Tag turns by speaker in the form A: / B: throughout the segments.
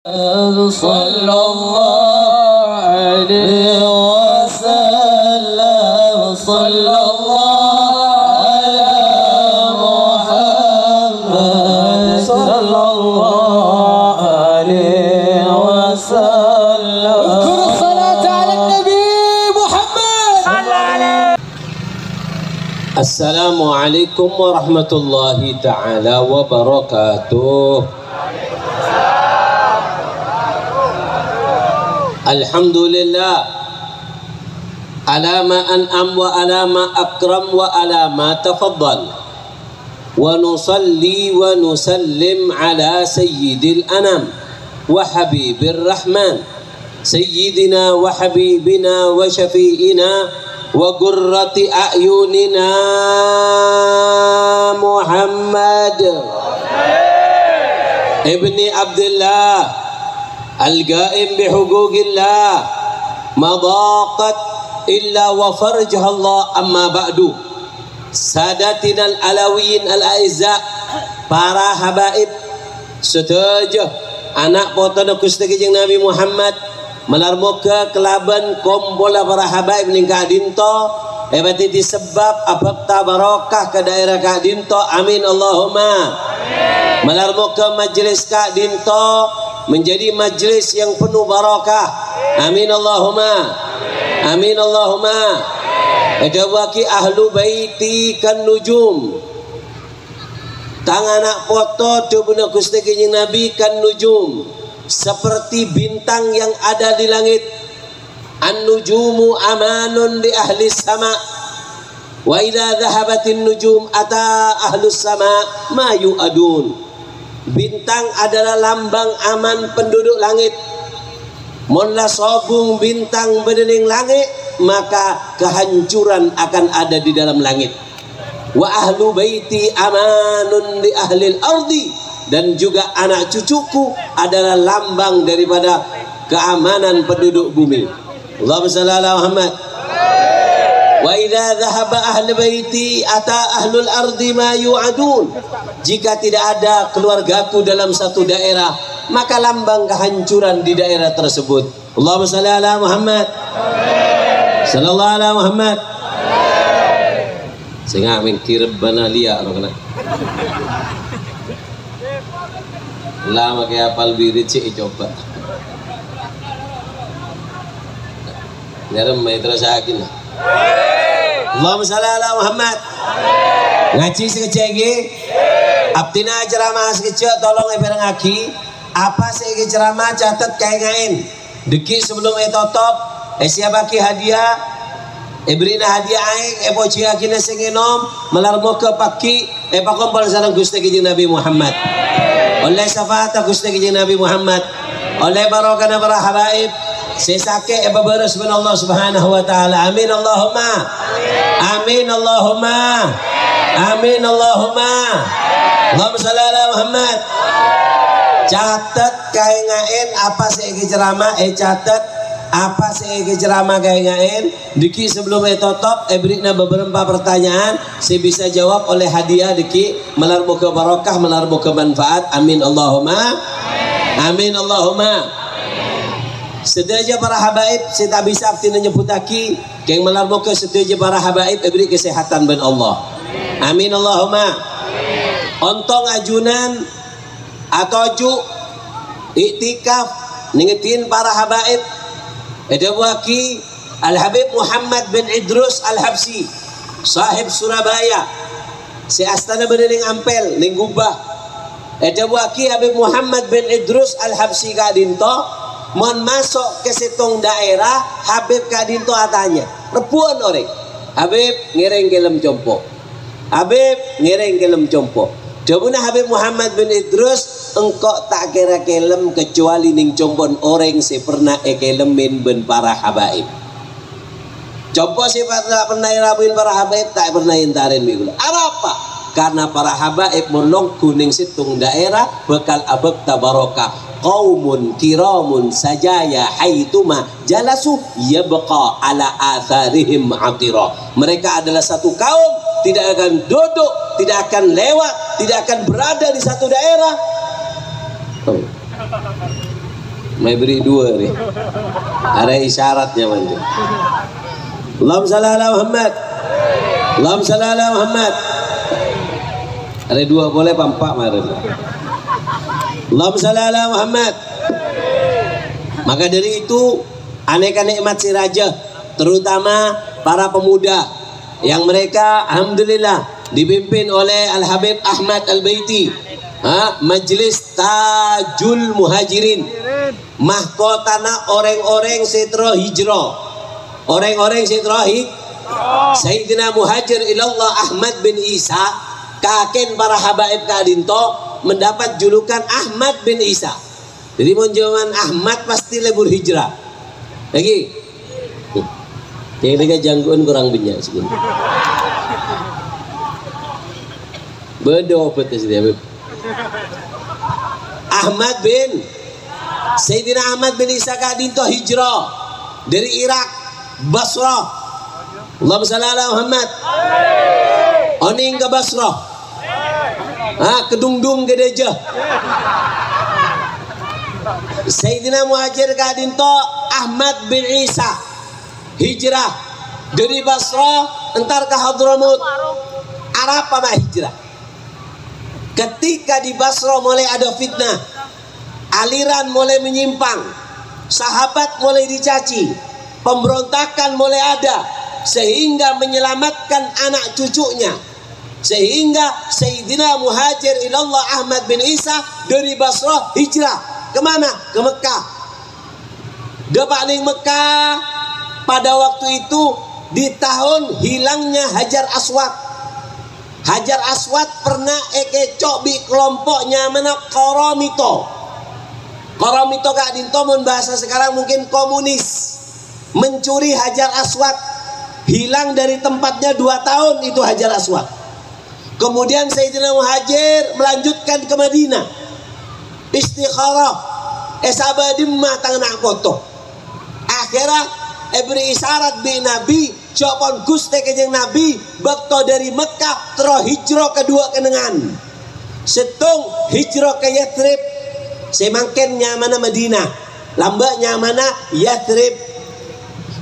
A: صلى الله عليه وسلم صلى الله على محمد صلى الله عليه وسلم. اذكروا الصلاة على النبي محمد صلى عليه. السلام عليكم ورحمة الله تعالى وبركاته. Alhamdulillah ala ma an'am wa ala ma akram wa ala ma tafaddal wa nusalli wa nusallim ala sayyidil anam wa habibir rahman sayyidina wa habibina wa syafi'ina wa qurrati a'yunina Muhammad ibni Abdullah القائم بحقوق الله ما ضاقت إلا وفرجها الله. أما بعد ساداتنا الألاويين الأعزاء para habaib setuju anak potona Gusti Kanjeng Nabi Muhammad melarmoga kelaban kombola para habaib ning kadinto ebati disebab ababta barokah ke daerah kadinto. Amin Allahumma. Melarmoga majelis kadinto menjadi majlis yang penuh barakah. Amin Allahumma. Amin Allahumma. Edawaki ahlu baiti kan nujum. Tanganak foto tubuna Gusti Kanjeng Nabi kan nujum, seperti bintang yang ada di langit. An-nujumu amanun li ahli sama. Wa idza dhahabatin nujum ata ahlus sama ma yu'adun. Bintang adalah lambang aman penduduk langit. Monlah sobung bintang bedening langit, maka kehancuran akan ada di dalam langit. Wa ahlu baiti amanun li ahlil ardi. Dan juga anak cucuku adalah lambang daripada keamanan penduduk bumi. Allahumma shalli ala Muhammad. Wa idza dhahaba ahli baiti ata ahlul ardi ma yu'adun. Jika tidak ada keluargaku dalam satu daerah, maka lambang kehancuran di daerah tersebut. Allahumma shalli ala Muhammad. Sallallahu ala Muhammad. Sehingga mikir bana liya lo kena. Lama kayak apal birit sih coba. Nyaram mai terus yakin. Allahumma shalli ala Muhammad. Ngaji sekecegi abdina ceramah sekecek tolong eber ngaki apa segi ceramah catat kayak ngain deki sebelum etotop siapa ki hadiah ebrina hadiah aing epoci akina sengenom melarmo ke paki epakompol sareng Gusti Kanjeng Nabi Muhammad oleh syafaat Gusti Kanjeng Nabi Muhammad oleh barokah para habaib sesake ebabaros bin Allah Subhanahu wa taala. Amin Allahumma. Amin Allahumma. Amin Allahumma. Allahumma shalli ala Muhammad. Catat kayak ngain apa segi ceramah catat apa segi ceramah kayak ngain diki sebelum etotop ebrina beberapa pertanyaan saya bisa jawab oleh hadiah diki melarbo ke barokah melarbo ke manfaat. Amin Allahumma. Amin Allahumma. Sedaja para habaib saya tak bisa aktif menyebutaki yang melarbo ke sedaja para habaib beri kesehatan ben Allah. Amin Allahumma. Ontong ajunan atau ju iktikaf ningetin para habaib edawaki Al Habib Muhammad bin Idrus Al Habsi sahib Surabaya si astana bening ampel ning gubah edawaki Habib Muhammad bin Idrus Al Habsi kadinto mon masuk ke setong daerah Habib kadinto atanya rebuan orang Habib ngereng kelem compo Habib ngereng kelem compo jabuna Habib Muhammad bin Idrus engkau tak kira kelem kecuali ning compon orang si pernah ekelemin ben para habaib compo si pernah rabuin para habaib tak pernah intarin minggu apa karena para habaib monong kuning situng daerah bekal abab tabarokah qaumun kiramun sajaya haituma jalasu yabqa ala atharihim atira. Mereka adalah satu kaum tidak akan duduk, tidak akan lewat, tidak akan berada di satu daerah Mai beri dua nih. Ada isyaratnya manja. Allahumma shalli ala Muhammad. Allahumma shalli ala Muhammad. Ada dua boleh pampak mari. Allahumma shalli ala Muhammad. Maka dari itu aneka nikmat si raja, terutama para pemuda yang mereka alhamdulillah dipimpin oleh Al Habib Ahmad Al Baiti, Majelis Tajul Muhajirin, mahkotana orang-orang setro hijrah, orang-orang setro Sayyidina Muhajir ilallah Ahmad bin Isa, kakek para habaib kadinto mendapat julukan Ahmad bin Isa. Jadi monjoman Ahmad pasti lebur hijrah. Lagi, yang mereka jangguan kurang banyak sebenarnya. Bedo betul sih Habib. Ahmad bin Sayyidina Ahmad bin Isa kadinto hijrah dari Irak, Basrah. Allahumma shalli ala Muhammad. Oning ke Basrah. Kedungdung gedeja. Sayyidina Muhajir kadinto Ahmad bin Isa hijrah dari Basrah entar ke Hadramut. Arab apa hijrah? Ketika di Basrah mulai ada fitnah, aliran mulai menyimpang, sahabat mulai dicaci, pemberontakan mulai ada, sehingga menyelamatkan anak cucunya, sehingga Sayyidina Muhajir ilallah Ahmad bin Isa dari Basrah hijrah kemana? Ke Mekah. Dia paling Mekah pada waktu itu di tahun hilangnya Hajar Aswad. Hajar Aswad pernah ekecok di kelompoknya mana Koromito. Koromito Kak Dinto bahasa sekarang mungkin komunis, mencuri Hajar Aswad, hilang dari tempatnya 2 tahun itu Hajar Aswad. Kemudian Sayyidina Muhajir melanjutkan ke Madinah, istikharah esabadimah tangan koto. Akhirnya beri isyarat bi Nabi copon guste kejeng Nabi bakto dari Mekah terus hijrah kedua kenengan setung hijrah ke Yathrib, semangken nyamana Madinah, lamba nyamana Yathrib.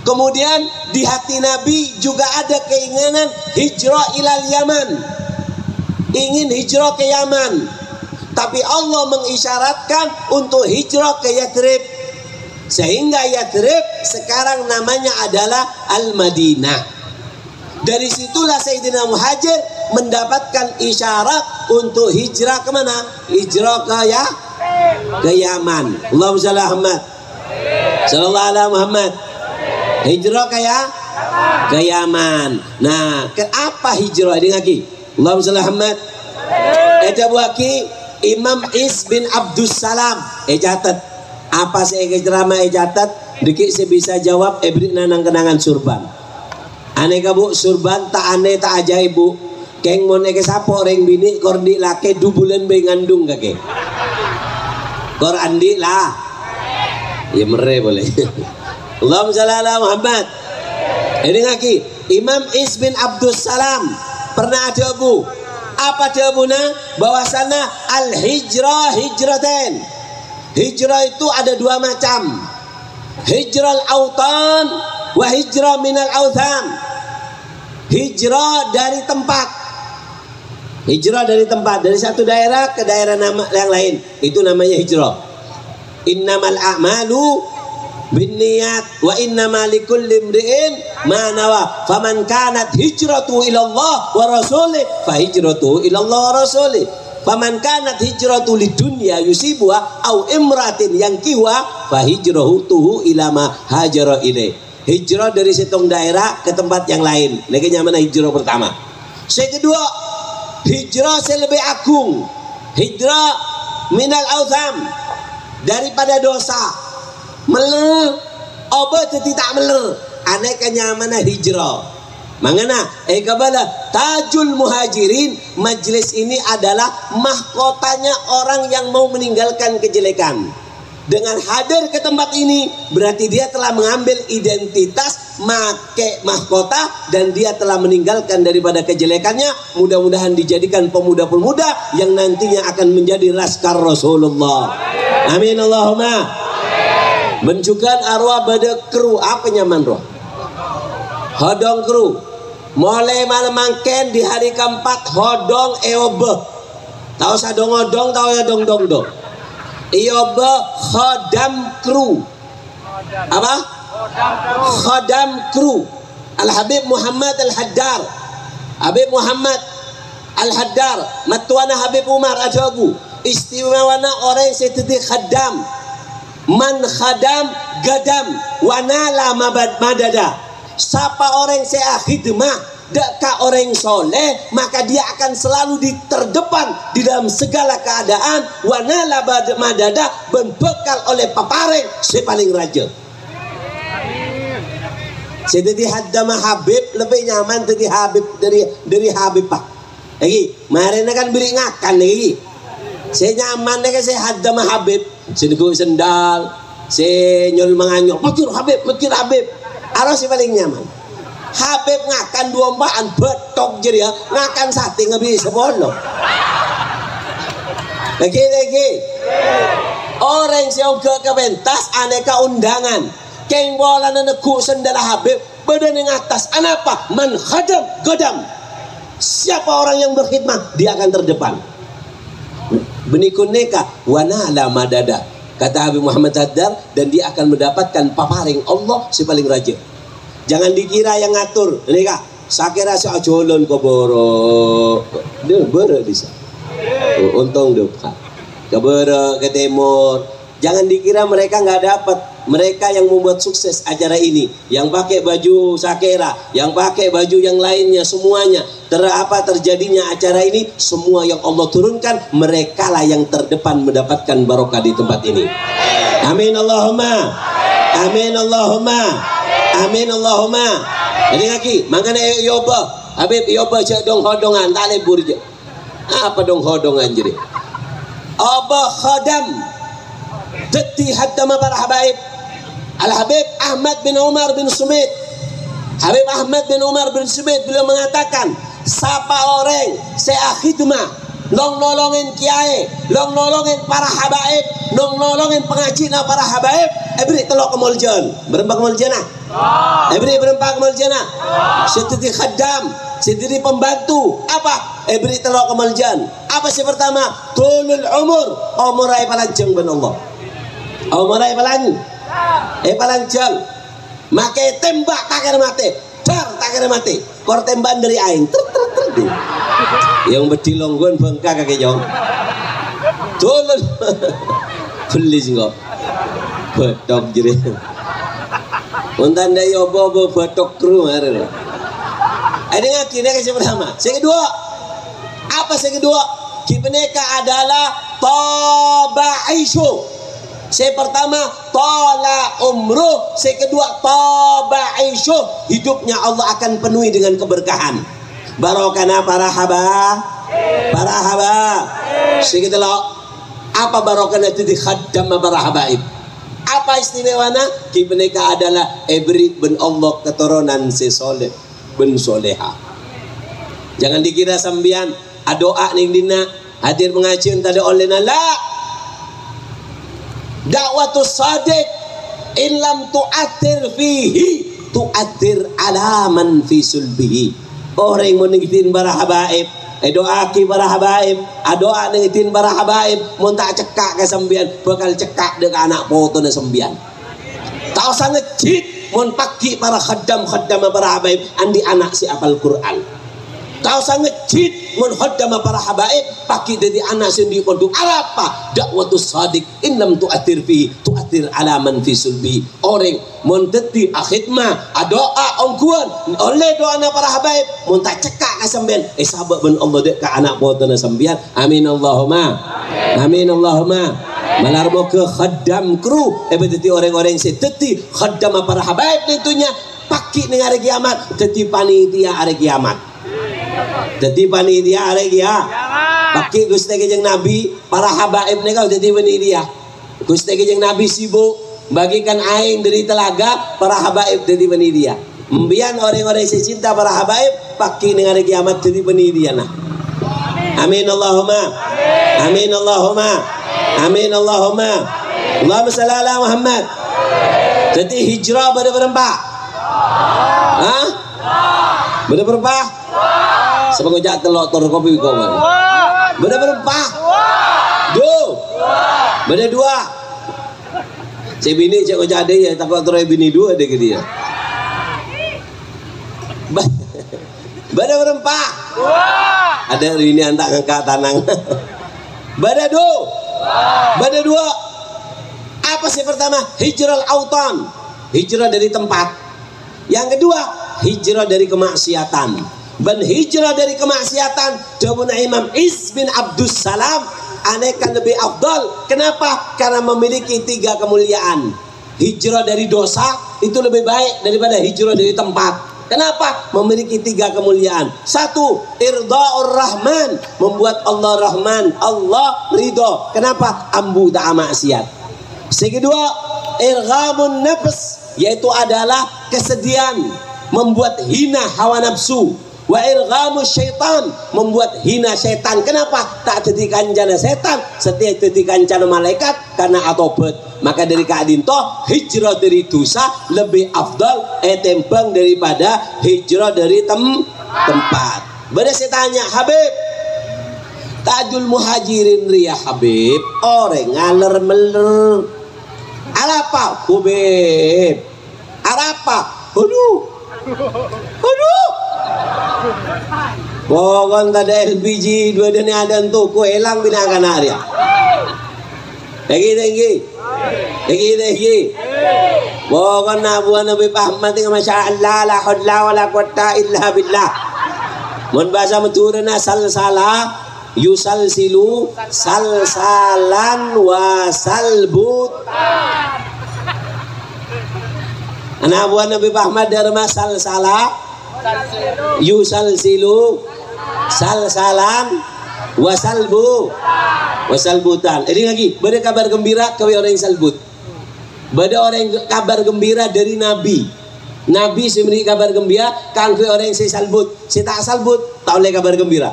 A: Kemudian di hati Nabi juga ada keinginan hijrah ilal Yaman, ingin hijrah ke Yaman, tapi Allah mengisyaratkan untuk hijrah ke Yathrib, sehingga Yathrib sekarang namanya adalah Al-Madinah. Dari situlah Sayyidina Muhajir mendapatkan isyarat untuk hijrah kemana? Hijrah ke Yaman. Allahumma shalli ala Muhammad. Sallallahu alaihi Muhammad. Hijrah ke Yaman. Nah, ke apa hijrah ini lagi? Allahumma shalli ala Muhammad. Eta buaki Imam Is bin Abdus Salam catat apa saya ceramah catat dikit saya bisa jawab beri nanang kenangan surban aneh kabu surban tak aneh tak ajaib bu keng mon eke sapo reng bini kordi lake 2 bulan be ngandung kake kor andi lah ya mere boleh. Allahumma shalli ala Muhammad. Ini lagi Imam Is bin Abdus Salam pernah ada bu apa jawabnya bahwasana al-hijrah hijratain. Hijrah itu ada 2 macam, hijrah al-autan wa hijrah minal autan. Hijrah dari tempat, hijrah dari tempat, dari satu daerah ke daerah yang lain, itu namanya hijrah. Innamal a'malu binniyat wa innamal likulli imri'in ma nawa faman kanat hijratu ila Allah wa rasulih fa hijratu ila Allah wa rasulih faman kanat hijratu lidunya yusibuha au imratin yankiwa fa hijratuhu ila ma hajara ilaih. Hijrah dari setong daerah ke tempat yang lain. Lagi mana hijrah pertama. Yang kedua, hijrah yang lebih agung, hijrah minal autham, daripada dosa. Meler obat tidak meler aneh kenyamana hijrah mangana kabala Tajul Muhajirin. Majelis ini adalah mahkotanya orang yang mau meninggalkan kejelekan. Dengan hadir ke tempat ini berarti dia telah mengambil identitas make mahkota dan dia telah meninggalkan daripada kejelekannya. Mudah-mudahan dijadikan pemuda-pemuda yang nantinya akan menjadi laskar Rasulullah. Amin Allahumma. menunjukkan arwah pada kru apa nyaman roh hodong kru mulai malam mangken di hari keempat hodong eobe tahu sadong hodong tahu ya dong dong dong eobe khodam kru apa khodam kru Al Habib Muhammad Al Haddar Habib Muhammad Al Haddar matuana Habib Umar ajagu istimewana orang setiti khadam man khadam gadam wanala madada siapa orang saya khidmah dekat orang soleh maka dia akan selalu di terdepan di dalam segala keadaan wanala madada berbekal oleh papareng si paling raja setiti haddam Habib lebih nyaman dari Habib dari Habib pak lagi kemarin kan beri ngakan lagi saya nyaman deh saya haddam Habib saya nego sendal saya nyol manganyol mikir Habib arah si paling nyaman Habib ngakan 24 betok jadi ya ngakan sate nggak bisa bolong lagi orang sioga ke pentas aneka undangan keng bola nenek sendal Habib badan yang atas anapa man khadam godam siapa orang yang berkhidmah dia akan terdepan benikun neka wanala madada kata Habib Muhammad Haddar dan dia akan mendapatkan paparing Allah si paling raja jangan dikira yang ngatur neka sakira si ajolon ko boro dia boro bisa untung depan ke boro ke timur jangan dikira mereka nggak dapat mereka yang membuat sukses acara ini yang pakai baju sakera yang pakai baju yang lainnya semuanya terjadinya acara ini semua yang Allah turunkan mereka lah yang terdepan mendapatkan barokah di tempat ini amin Allahumma amin Allahumma amin Allahumma jadi lagi makanya yoba Habib yoba cek dong hodongan tak lebur je apa dong hodongan jadi apa khadam deti haddama para habaib Al Habib Ahmad bin Umar bin Sumit Habib Ahmad bin Umar bin Sumit beliau mengatakan siapa orang saya khidmah long nolongin kiai long nolongin para habaib long nolongin pengajian para habaib ebri telok kemuljan berempat kemuljan ebri berempat kemuljan setiti khaddam setiti pembantu apa ebri telok kemuljan apa sih pertama tulul umur ay palanjang ben Allah umurai palanjang make tembak takir mati dar takir mati kor tembakan dari aing ter yang bedilonggon bengkak kakek jong tulul beli singgo betok jadi untan dari obo betok kru hari ini ngakinya kasih pertama yang kedua apa yang kedua kibneka adalah tabaisu saya pertama tola umruh saya kedua tabaisu hidupnya Allah akan penuhi dengan keberkahan barokana para haba saya kita lo apa barokana itu di khaddam para habaib apa istimewanya kibneka adalah ebri ben Allah keturunan si soleh ben soleha jangan dikira sambian doa ning dina hadir pengajian tadi oleh nala dakwatus sadiq in lam tu'athir fihi tu'athir alaman fi sulbihi orang yang mengitin para habaib doaki para habaib doa nengitin para habaib mun tak cekak ke sembian bakal cekak dengan anak foto na sembian tak usah ngecit mun pagi para khaddam para habaib andi anak si apal Quran tak usah ngecit mun khaddam para habaib pagi dari anak sendiri pondok apa dakwatus sadiq in lam tu'athir fihi tu'athir alaman fi sulbi orang mun teti akhidmah doa ongkuan oleh doa na para habaib mun tak cekak ka sampean sahabat ben Allah dek ka anak potona sampean amin Allahumma amin Allahumma malarmo ke khaddam kru teti orang-orang seteti khaddam para habaib tentunya pagi ning hari kiamat teti panitia hari kiamat jadi panitia lagi ya pakai Gusti Kanjeng Nabi para habaib nika jadi panitia Gusti Kanjeng Nabi sibuk bagikan aing dari telaga para habaib jadi panitia mbian orang-orang yang cinta para habaib pakai dengan hari kiamat jadi panitia nah amin Allahumma amin Allahumma amin Allahumma Allahumma shalli ala Muhammad Jadi hijrah pada berapa? Hah? Pada berapa? Sebab kau jatuh telur tor kopi kau mana? Pada berapa? Dua. Pada dua. Si bini cak kau jadi ya takut terus bini dua deh ke dia. Pada berapa? Ada ini antak ngangkat tanang. Pada dua. Pada dua. Apa sih pertama? Hijrah autan, hijrah dari tempat. Yang kedua, hijrah dari kemaksiatan. Dan hijrah dari kemaksiatan, jawabnya Imam Iz bin Abdus Salam, anekan lebih afdal. Kenapa? Karena memiliki 3 kemuliaan. Hijrah dari dosa itu lebih baik daripada hijrah dari tempat. Kenapa? Memiliki 3 kemuliaan. 1, irda'ur rahman, membuat Allah rahman, Allah ridho. Kenapa? Ambu tak maksiat. Yang kedua, irghamun nafs, yaitu adalah kesedihan, membuat hina hawa nafsu. Wa irghamus syaitan, membuat hina syaitan. Kenapa? Tak jadi kancana setan, setiap jadi kancana malaikat karena atobat. Maka dari keadaan toh hijrah dari dosa lebih afdal tembang daripada hijrah dari tempat. Bada saya tanya, Habib, Tajul Muhajirin Ria Habib, orang ngaler meler. Apa? Habib. Apa? Aduh. Pokoknya tak ada LPG dua dunia ada untuk ku elang binakan area. Tinggi. Pokoknya buat Nabi Muhammad dengan Masya Allah la hawla wa la quwwata illa billah. Mun bahasa maturana salsala yusalsilu salsalan wa salbut. Anak buat Nabi Muhammad dari salsala yusalsilu salsalan wasalbutan. Ini lagi, beda kabar gembira kau orang yang salbut. Beda orang yang kabar gembira dari Nabi. Nabi memberi kabar gembira, kang kau orang yang saya salbut. Saya tak salbut, tak oleh kabar gembira.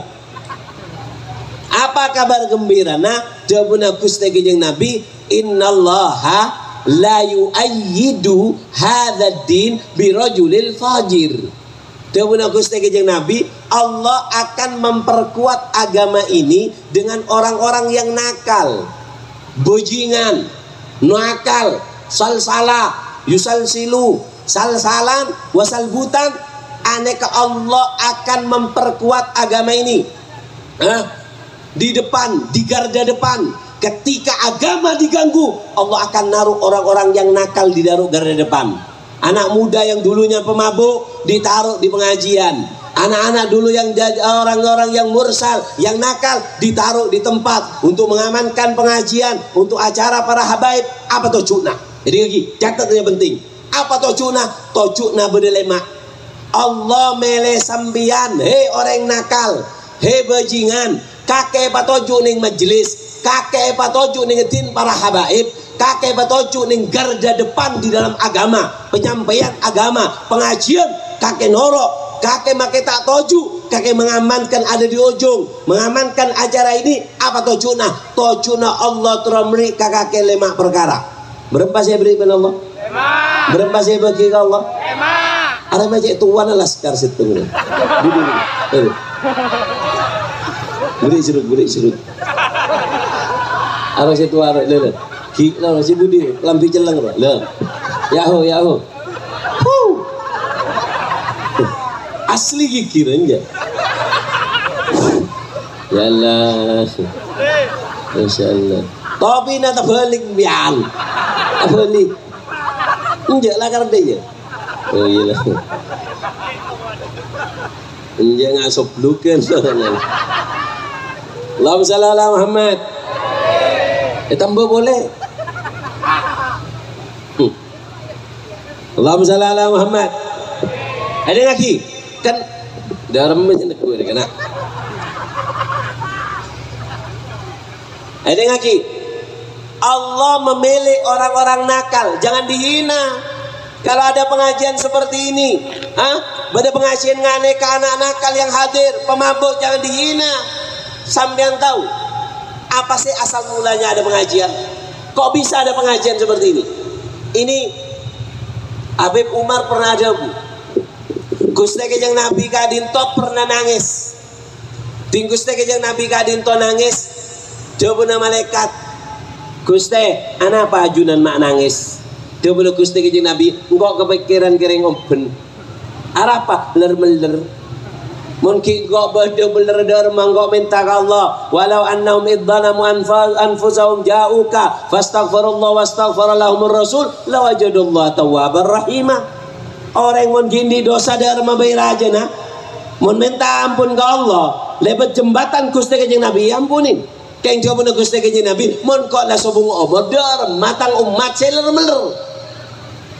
A: Apa kabar gembira? Nah, jawabnya Gusti Kanjeng Nabi, innallaha la yu'ayyidu hadzal din birajulil fajir. Jawabnya Gusti Kanjeng Nabi, Allah akan memperkuat agama ini dengan orang-orang yang nakal, bajingan, nakal, salsala, yusalsilu, salsalan, wasalbutan. Aneka Allah akan memperkuat agama ini. Di depan, di garda depan, ketika agama diganggu, Allah akan naruh orang-orang yang nakal di garda depan. Anak muda yang dulunya pemabuk ditaruh di pengajian. Anak-anak dulu yang orang-orang yang mursal, yang nakal ditaruh di tempat untuk mengamankan pengajian, untuk acara para habaib. Apa tocukna? Jadi lagi, catatnya penting. Apa tocukna? Tocukna berdelema. Allah mele sambian, hei orang nakal, hei bajingan, kakek patojuk ning majelis, kakek patojuk ning din para habaib, kakek patojuk ning garda depan di dalam agama, penyampaian agama, pengajian, kakek norok, kakek make tak toju, kakek mengamankan ada di ujung, mengamankan acara ini. Apa tojuna? Tojuna Allah teramri kakek 5 perkara. Berapa saya berikan Allah? 5. Berapa saya bagi Allah? 5. Ada macam tuan laskar situ. Beri surut. Ada situ ada le. Kira si Budi lampi celeng le. Yaho. Asli kikiranya. Yalah. Masyaallah. Tapi nak balik bian. Balik. Enggak lah karena dia. Oh iyalah. Enggak ngasop luken soalnya. Allahumma shalli ala Muhammad. Tambah boleh. Allahumma shalli ala Muhammad. Ada lagi kan dalam macam gue kena. Ada lagi. Allah memilih orang-orang nakal, jangan dihina. Kalau ada pengajian seperti ini, ada pengajian nganeka anak nakal yang hadir, pemabuk, jangan dihina. Sampean tahu apa sih asal mulanya ada pengajian? Kok bisa ada pengajian seperti ini? Ini Habib Umar pernah ada bu. Gusti Kanjeng Nabi kadinto pernah nangis. Gusti Kanjeng Nabi kadinto nangis. Jawabna malaikat. Gusti, ana apa ajunan mak nangis? Jawabna Gusti Kanjeng Nabi, engkau kepikiran kering omben. Arapa ler-meler. Mungkin kau bener-bener mangko minta ke Allah, walau annahum idzalamu anfusahum ja'uka fastaghfirullah wastaghfara lahumur rasul lawajadullah tawwabar rahimah. Orang mungkin di dosa derma bayar aja nah, mun minta ampun ke Allah lewat jembatan Gusti Kanjeng Nabi ampunin. Keng coba na Gusti Kanjeng Nabi mun kok la sobung omor der matang umat seler-meler.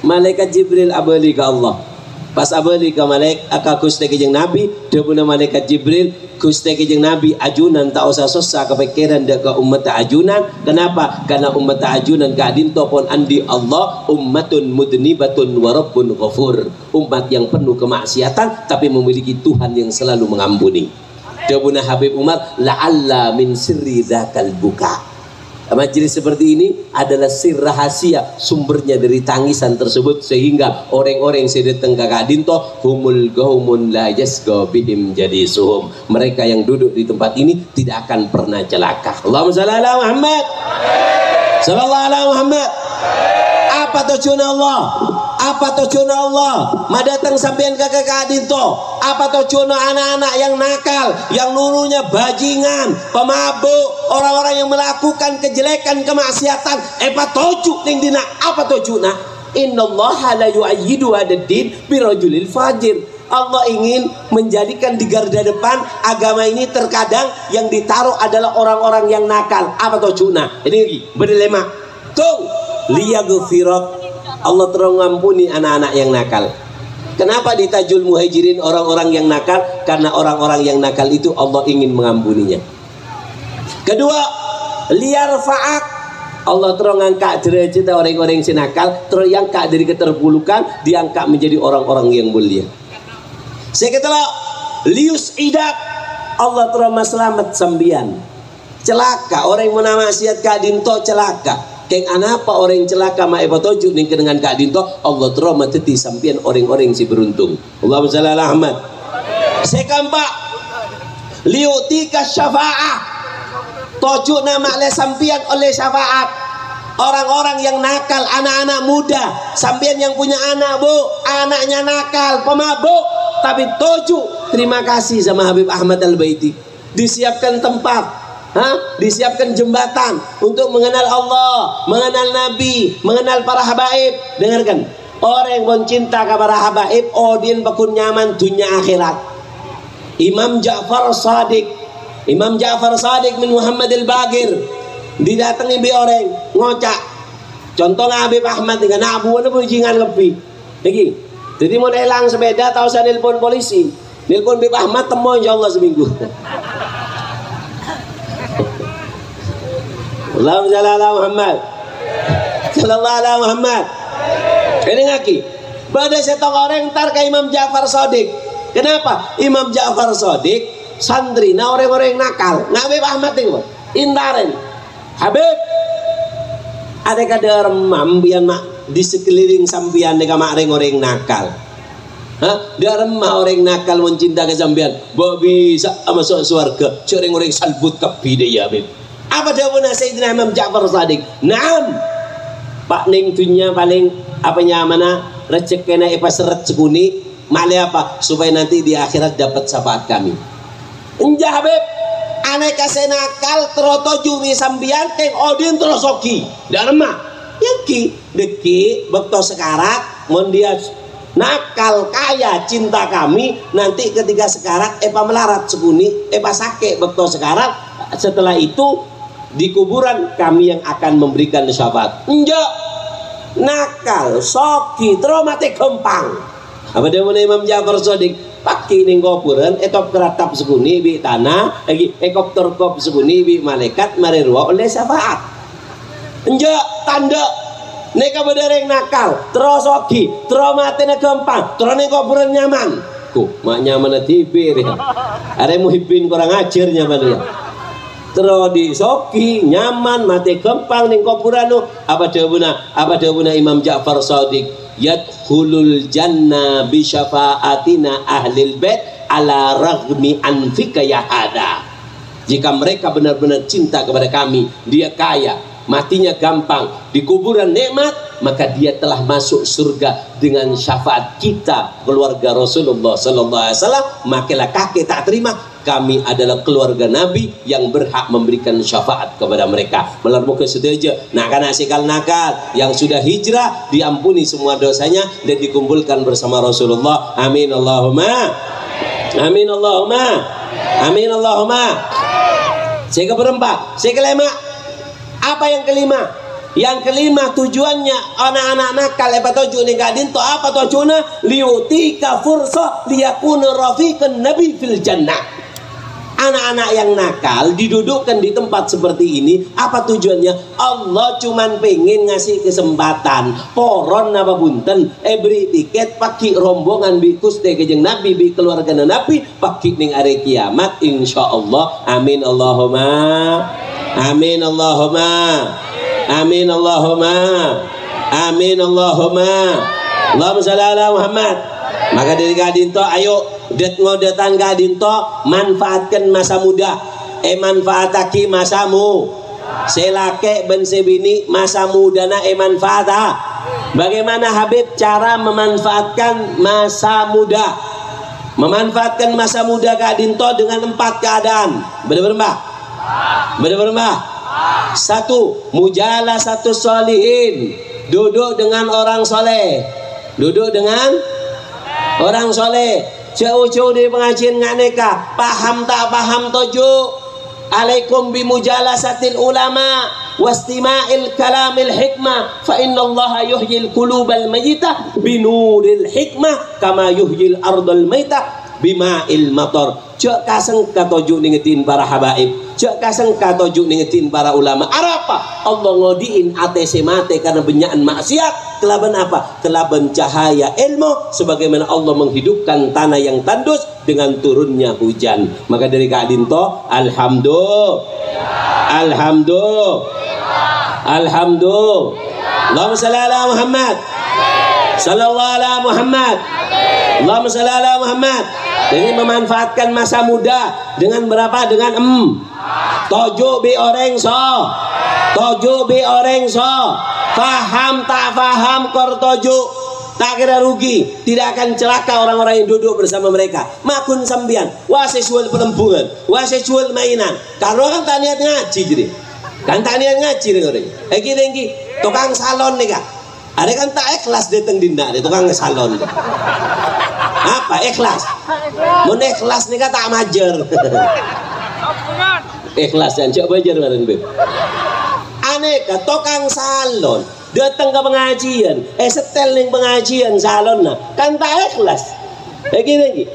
A: Malaikat Jibril abali ke Allah. Pas abali ke malaikat Gusti Kanjeng Nabi, deuna malaikat Jibril, Gusti Kanjeng Nabi ajunan tak usah susah kepikiran dek ke umat ajunan. Kenapa? Karena umat ajunan kadin topon andi Allah ummatun mudnibatun wa rabbun ghafur. Umat yang penuh kemaksiatan tapi memiliki Tuhan yang selalu mengampuni. Deuna Habib Umar, la'alla min sirri dzakal buka. Majelis seperti ini adalah sir rahasia sumbernya dari tangisan tersebut, sehingga orang-orang yang datang ke Kadinto humul gaumun la yasqa bihim jadi suhum. Mereka yang duduk di tempat ini tidak akan pernah celaka. Allahumma shalli ala Muhammad. Sallallahu alaihi Muhammad. Apa tujuan Allah? Apa tujuan Allah? Madatang sampean ke Kadinto. Apa tujuan anak-anak yang nakal, yang nurunya bajingan, pemabuk, orang-orang yang melakukan kejelekan, kemaksiatan? Apa tujuan ning dina? Apa tujuan? Innallaha la yu'ayyidu ad-din birajulil fajir. Allah ingin menjadikan di garda depan agama ini terkadang yang ditaruh adalah orang-orang yang nakal. Apa tujuan? Ini lagi berlema. Tuh, liyaghfirak. Allah terus ngampuni anak-anak yang nakal. Kenapa di Tajul Muhajirin orang-orang yang nakal? Karena orang-orang yang nakal itu Allah ingin mengampuninya. Kedua, liyarfa'ak. Allah terus ngangkat derajat orang-orang yang nakal, terus angkat dari keterpulukan, diangkat menjadi orang-orang yang mulia. Seketelah lius idak, Allah terus selamat sambian. Celaka orang yang menamaksiat kadinto celaka. Keng anapa orang yang celaka ma eba toju ning dengan kadinto Allah terus mateti sampian orang-orang si beruntung. Allahumma shalli ala Muhammad. Sekampa liutika syafa'ah. Toju nama le sampian oleh syafaat. Orang-orang yang nakal, anak-anak muda, sampian yang punya anak bu, anaknya nakal, pemabuk, tapi toju terima kasih sama Habib Ahmad Al-Baiti. Disiapkan tempat. Disiapkan jembatan untuk mengenal Allah, mengenal Nabi, mengenal para habaib. Dengarkan, orang yang mencinta kepada habaib, odin bakun nyaman dunia akhirat. Imam Ja'far Shadiq min Muhammad al-Baqir didatangi bi orang ngocak. Contoh Habib Ahmad dengan abu ada bujingan lebih. Lagi, jadi mau elang sepeda tahu saya nelpon polisi, nelpon Habib Ahmad temu insyaallah seminggu. Allahumma shalli ala Muhammad. Sallallahu alaihi Muhammad. Ini ngaki. Pada setong orang ntar ke Imam Ja'far Shadiq. Kenapa? Imam Ja'far Shadiq santri na orang-orang nakal. Nah Habib Ahmad itu intaren. Habib ada kadar mambian mak di sekeliling sambian dengan mak orang-orang nakal. Dia remah orang nakal mencinta ke sambian. Bo bisa masuk surga. Orang-orang salbut kabide ya Habib. Apa jawabannya Sayyidina Imam Ja'far Shadiq? Naam. Pak ning dunia paling apanya mana rezekina ipa seret sekuni male apa supaya nanti di akhirat dapat syafaat kami. Enja Habib aneh kasih nakal terotoju mi sambian keng odin terosoki dharma yaki deki bekto sekarat mon dia nakal kaya cinta kami nanti ketika sekarat epa melarat sekuni epa sake bekto sekarat setelah itu di kuburan kami yang akan memberikan syafaat. Enggak nakal, soki, terus mati gempang. Apa dia mana Imam Ja'far Shadiq? Pakai ning kuburan, etop keratap sekuni bi tanah, lagi ekop terkop sekuni bi malaikat marirwa oleh syafaat. Enggak tanda. Neka bedereng nakal, terus soki, terus mati ning gempang, terus ning kuburan nyaman. Mak nyaman tibir ya. Are muhibbin kurang ajar nyaman ya. terodi soki nyaman mati kempang ning kopuranu apa dawuna Imam Ja'far Shadiq yadkhulul jannah bi syafaatina ahlil bait ala raghmi anfika ya hada. Jika mereka benar-benar cinta kepada kami, dia kaya, matinya gampang, di kuburan nikmat, maka dia telah masuk surga dengan syafaat kita keluarga Rasulullah sallallahu alaihi wasallam. Makalah kakek tak terima, kami adalah keluarga Nabi yang berhak memberikan syafaat kepada mereka. Melarmukan setuju. Nah, karena sikal nakal yang sudah hijrah diampuni semua dosanya dan dikumpulkan bersama Rasulullah. Amin Allahumma. Amin Allahumma. Amin Allahumma. Saya keberempat, saya kelima. Apa yang kelima? Yang kelima tujuannya anak-anak nakal apa tujuan ning kadin to apa tujuannya liutika fursa liyakuna rafiqan nabi fil jannah. Anak-anak yang nakal didudukkan di tempat seperti ini apa tujuannya? Allah cuman pengen ngasih kesempatan poron apa bunten beri tiket paki rombongan bi Gusti Kanjeng Nabi bi keluarga Nabi paki ning are kiamat insyaallah. Amin Allahumma. Amin Allahumma. Amin Allahumma. Amin Allahumma. Allahumma shalli ala Muhammad. Maka dari kadinto ayo det ngodetan kadinto manfaatkan masa muda. Manfaataki masamu. Selake ben sebini masa mudana manfaata. Bagaimana Habib cara memanfaatkan masa muda? Memanfaatkan masa muda kadinto dengan 4 keadaan. Benar-benar Mbak? Benar-benar Mbak? 1. Mujalah satu solihin, duduk dengan orang soleh, duduk dengan orang soleh. Jauh-jauh di pengajian nganeka paham tak paham toju alaikum bimujalah satil ulama wastima'il kalamil hikmah fa innallaha yuhyil qulubal mayyitah binuril hikmah kama yuhyil ardal maitah bima'il matar. Cek kaseng katoju ningetin para habaib, cek kaseng katoju ningetin para ulama. Apa? Allah ngodiin ATC mate karena benyaan maksiat. Kelaban apa? Kelaban cahaya ilmu, sebagaimana Allah menghidupkan tanah yang tandus dengan turunnya hujan. Maka dari kadinto alhamdulillah. Alhamdulillah. Alhamdulillah. Allahumma shalli ala Muhammad. Sallallahu ala Muhammad. Allahumma shalli ala Muhammad. Jadi memanfaatkan masa muda dengan berapa? Dengan 7 bi orang so. 7 bi orang so. Faham tak faham kor 7. Tak kira rugi, tidak akan celaka orang-orang yang duduk bersama mereka. Makun sambian, wase jual pelembungan, wase jual mainan. Karena kan tak niat ngaji jadi. Kan tak niat ngaji orang. Eki tukang salon nih kak. Ada kan tak ikhlas datang dinda, tukang salon. Apa ikhlas? Mun ikhlas nih tak majer. Ikhlas dan coba bajar bareng beb. Aneka tukang salon datang ke pengajian, setel ning pengajian salon nah kan tak ikhlas. Lagi.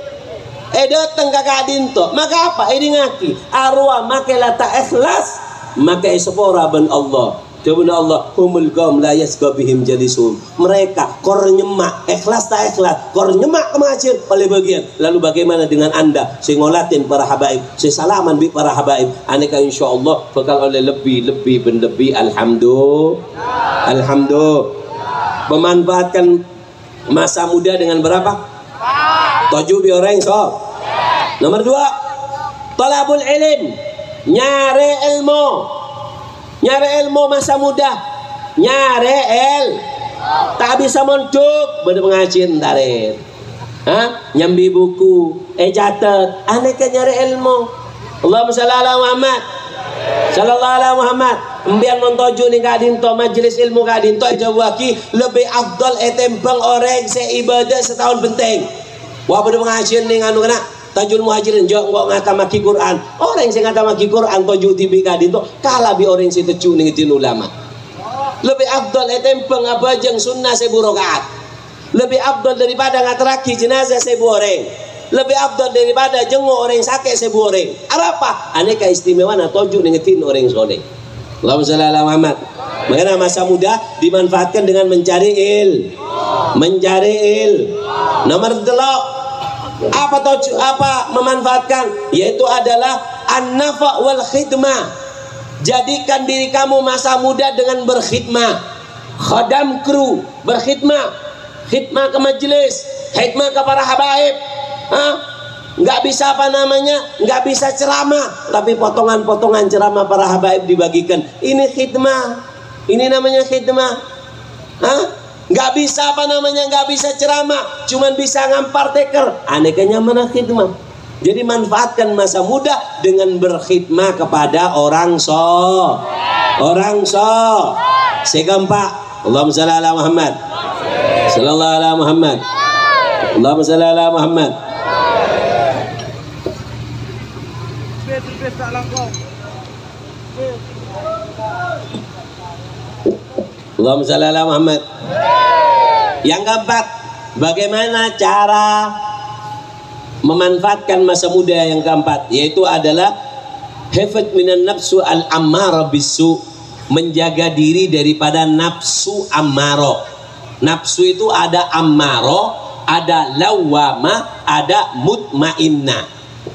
A: Datang ke kadinto, maka apa? Ini ngaki arwah makelah tak ikhlas, maka sepora ben Allah. Jawabna Allah, humul qaum la yasgabihim jalisun. Mereka kor nyemak, ikhlas tak ikhlas, kor nyemak kemajir oleh bagian. Lalu bagaimana dengan Anda? Saya ngolatin para habaib, saya salaman bi para habaib. Aneka insyaallah bakal oleh lebih ben lebih. Alhamdulillah. Alhamdulillah. Memanfaatkan masa muda dengan berapa? 7 bi orang so. Nomor 2, talabul ilm. Nyari ilmu. Nyari ilmu masa muda, nyari tak bisa mondok bener pengajian tarik, nyambi buku, catat, aneka nyari ilmu. Allahumma shalli ala Muhammad, sallallahu ala Muhammad. Embian montoju nih kadinto majelis ilmu kadinto jawaki lebih afdal tembang orang seibadah setahun penting. Wah bener pengajian nih anu kena. Tajul muhajirin jauh nggak ngata maki Quran. Orang yang ngata maki Quran toju tibi kadin to kalah bi orang yang tecu ningitin ulama. Lebih afdal etempeng abajang sunnah 1000 rakaat. Lebih afdal daripada ngatraki jenazah 1000 orang. Lebih afdal daripada jenguk orang sakit 1000 orang. Apa? Aneka istimewa na toju ningitin orang soleh. Allahumma shalli ala Muhammad. Makanya masa muda dimanfaatkan dengan mencari Nomor 3 apa memanfaatkan, yaitu adalah an-nafa wal khidmah. Jadikan diri kamu masa muda dengan berkhidmah. Khadam kru, berkhidmah. Khidmah ke majelis, khidmah ke para habaib. Nggak bisa nggak bisa ceramah, tapi potongan-potongan ceramah para habaib dibagikan. Ini khidmah, ini namanya khidmah. Nggak bisa nggak bisa ceramah, cuman bisa ngampar teker. Anehnya mana khidmah? Jadi manfaatkan masa muda dengan berkhidmah kepada orang segampak. Allahumma shalli ala Muhammad, sallallahu ala Muhammad, Allahumma shalli ala Muhammad. Allahumma shalli ala Muhammad. Yang keempat, bagaimana cara memanfaatkan masa muda yang keempat, yaitu adalah hifdz minan nafsu al-ammarah bisu, menjaga diri daripada nafsu ammaro. Nafsu itu ada ammaro, ada lawwama, ada mutmainnah.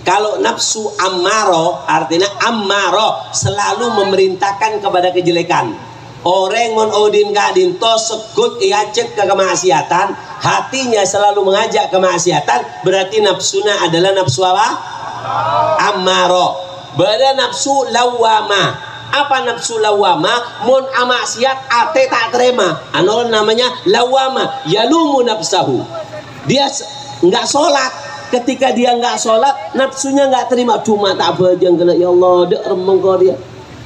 A: Kalau nafsu ammaro artinya ammaro, selalu memerintahkan kepada kejelekan. Orang mon odin kadin to sekut iacek ke kemaksiatan, hatinya selalu mengajak kemaksiatan, berarti nafsuna adalah nafsu apa? Ammaro. Beda nafsu lawwama. Apa nafsu lawama? Mon amaksiat ate tak terima. Anon namanya lawama. Yalumu nafsahu. Dia nggak sholat. Ketika dia nggak sholat, nafsunya nggak terima. Cuma tak bajang kena. Ya Allah, dek remeng kau dia.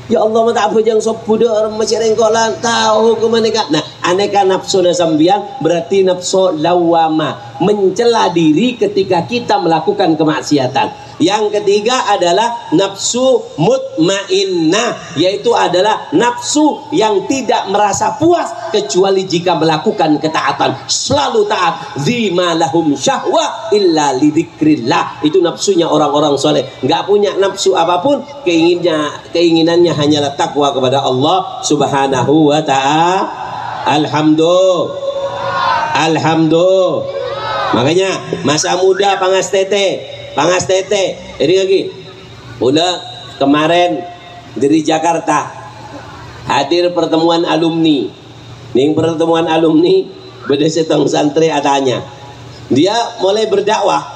A: Ya Allah, tak bajang sopu dek remeng cerengkau lan tahu kemana kak. Nah, aneka nafsu nasambian berarti nafsu lawama, mencela diri ketika kita melakukan kemaksiatan. Yang ketiga adalah nafsu mutmainnah, yaitu adalah nafsu yang tidak merasa puas kecuali jika melakukan ketaatan, selalu taat. Zima lahum syahwa illa lidzikrillah. Itu nafsunya orang-orang soleh, nggak punya nafsu apapun, keinginannya hanyalah takwa kepada Allah Subhanahu wa ta'ala. Alhamdulillah. Makanya masa muda pangas tete. Ini lagi udah kemarin dari Jakarta hadir pertemuan alumni. Ning pertemuan alumni beda setong santri adanya. Dia mulai berdakwah.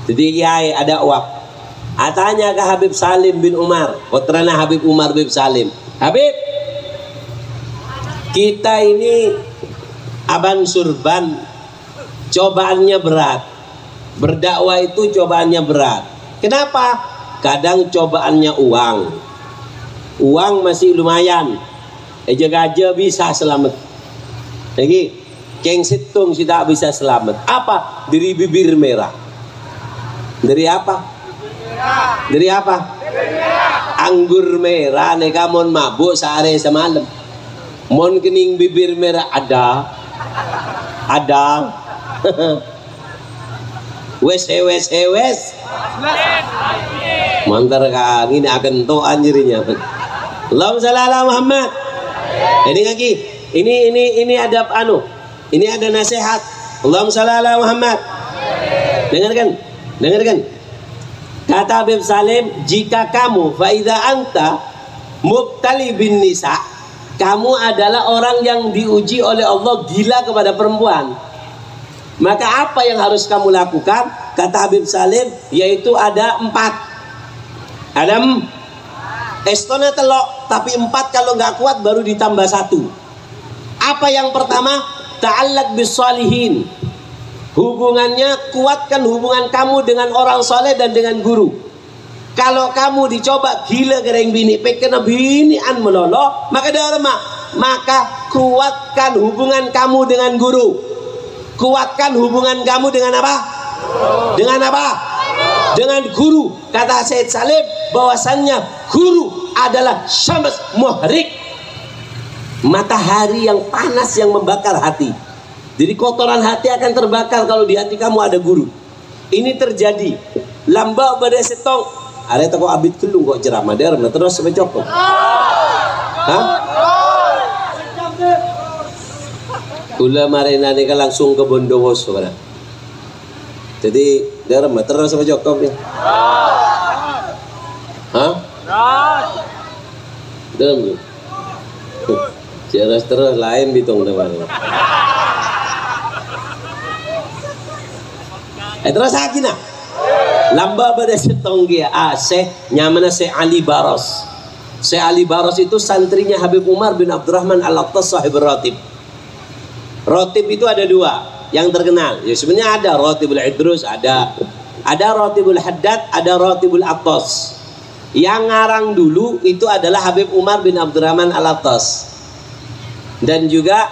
A: Jadi kiai ada dakwah. Atanya ke Habib Salim bin Umar, putrana Habib Umar bin Salim. Habib, kita ini aban surban, cobaannya berat. Berdakwah itu cobaannya berat. Kenapa? Kadang cobaannya uang masih lumayan, aja bisa selamat. Lagi keng situng tidak bisa selamat. Apa? Dari bibir merah. Dari apa? Dari apa? Anggur merah. Neka mon mabuk sehari semalam. Mon kening bibir merah ada. Wes mantar kang ini akan to anjirinya. Allahumma shalli ala Muhammad. Ini lagi ini ada ini ada nasihat. Allahumma shalli ala Muhammad. Dengarkan kata Habib Salim, jika kamu faida anta mubtali bin nisa, kamu adalah orang yang diuji oleh Allah gila kepada perempuan. Maka apa yang harus kamu lakukan? Kata Habib Salim, yaitu ada 4. Ada estona telok, tapi 4 kalau nggak kuat baru ditambah 1. Apa yang pertama? Ta'allaq bis shalihin. Hubungannya, kuatkan hubungan kamu dengan orang soleh dan dengan guru. Kalau kamu dicoba gila gereng bini, pekena bini an melolo, maka kuatkan hubungan kamu dengan guru. Kuatkan hubungan kamu dengan apa? Dengan apa? Dengan guru. Kata Said Salim bahwasannya guru adalah syams muhrik, matahari yang panas yang membakar hati. Jadi kotoran hati akan terbakar kalau di hati kamu ada guru. Ini terjadi. Lamba pada setong. Ada toko abid kelung kok ceramah der terus sampai cokok. Ula marina nika langsung ke Bondowoso kan. Jadi darah terus sama Jokowi. Dem. Terus lain bitung teman. Terus lagi nah. Lamba pada setong dia. Syekh nyamana Syekh Ali Baros. Syekh Ali Baros itu santrinya Habib Umar bin Abdurrahman Al-Attas sahib Ratib. Ratib itu ada dua yang terkenal. Ya sebenarnya ada Ratibul Idrus, ada Ratibul Haddad, ada Ratibul Attas. Yang ngarang dulu itu adalah Habib Umar bin Abdurrahman Al-Attas. Dan juga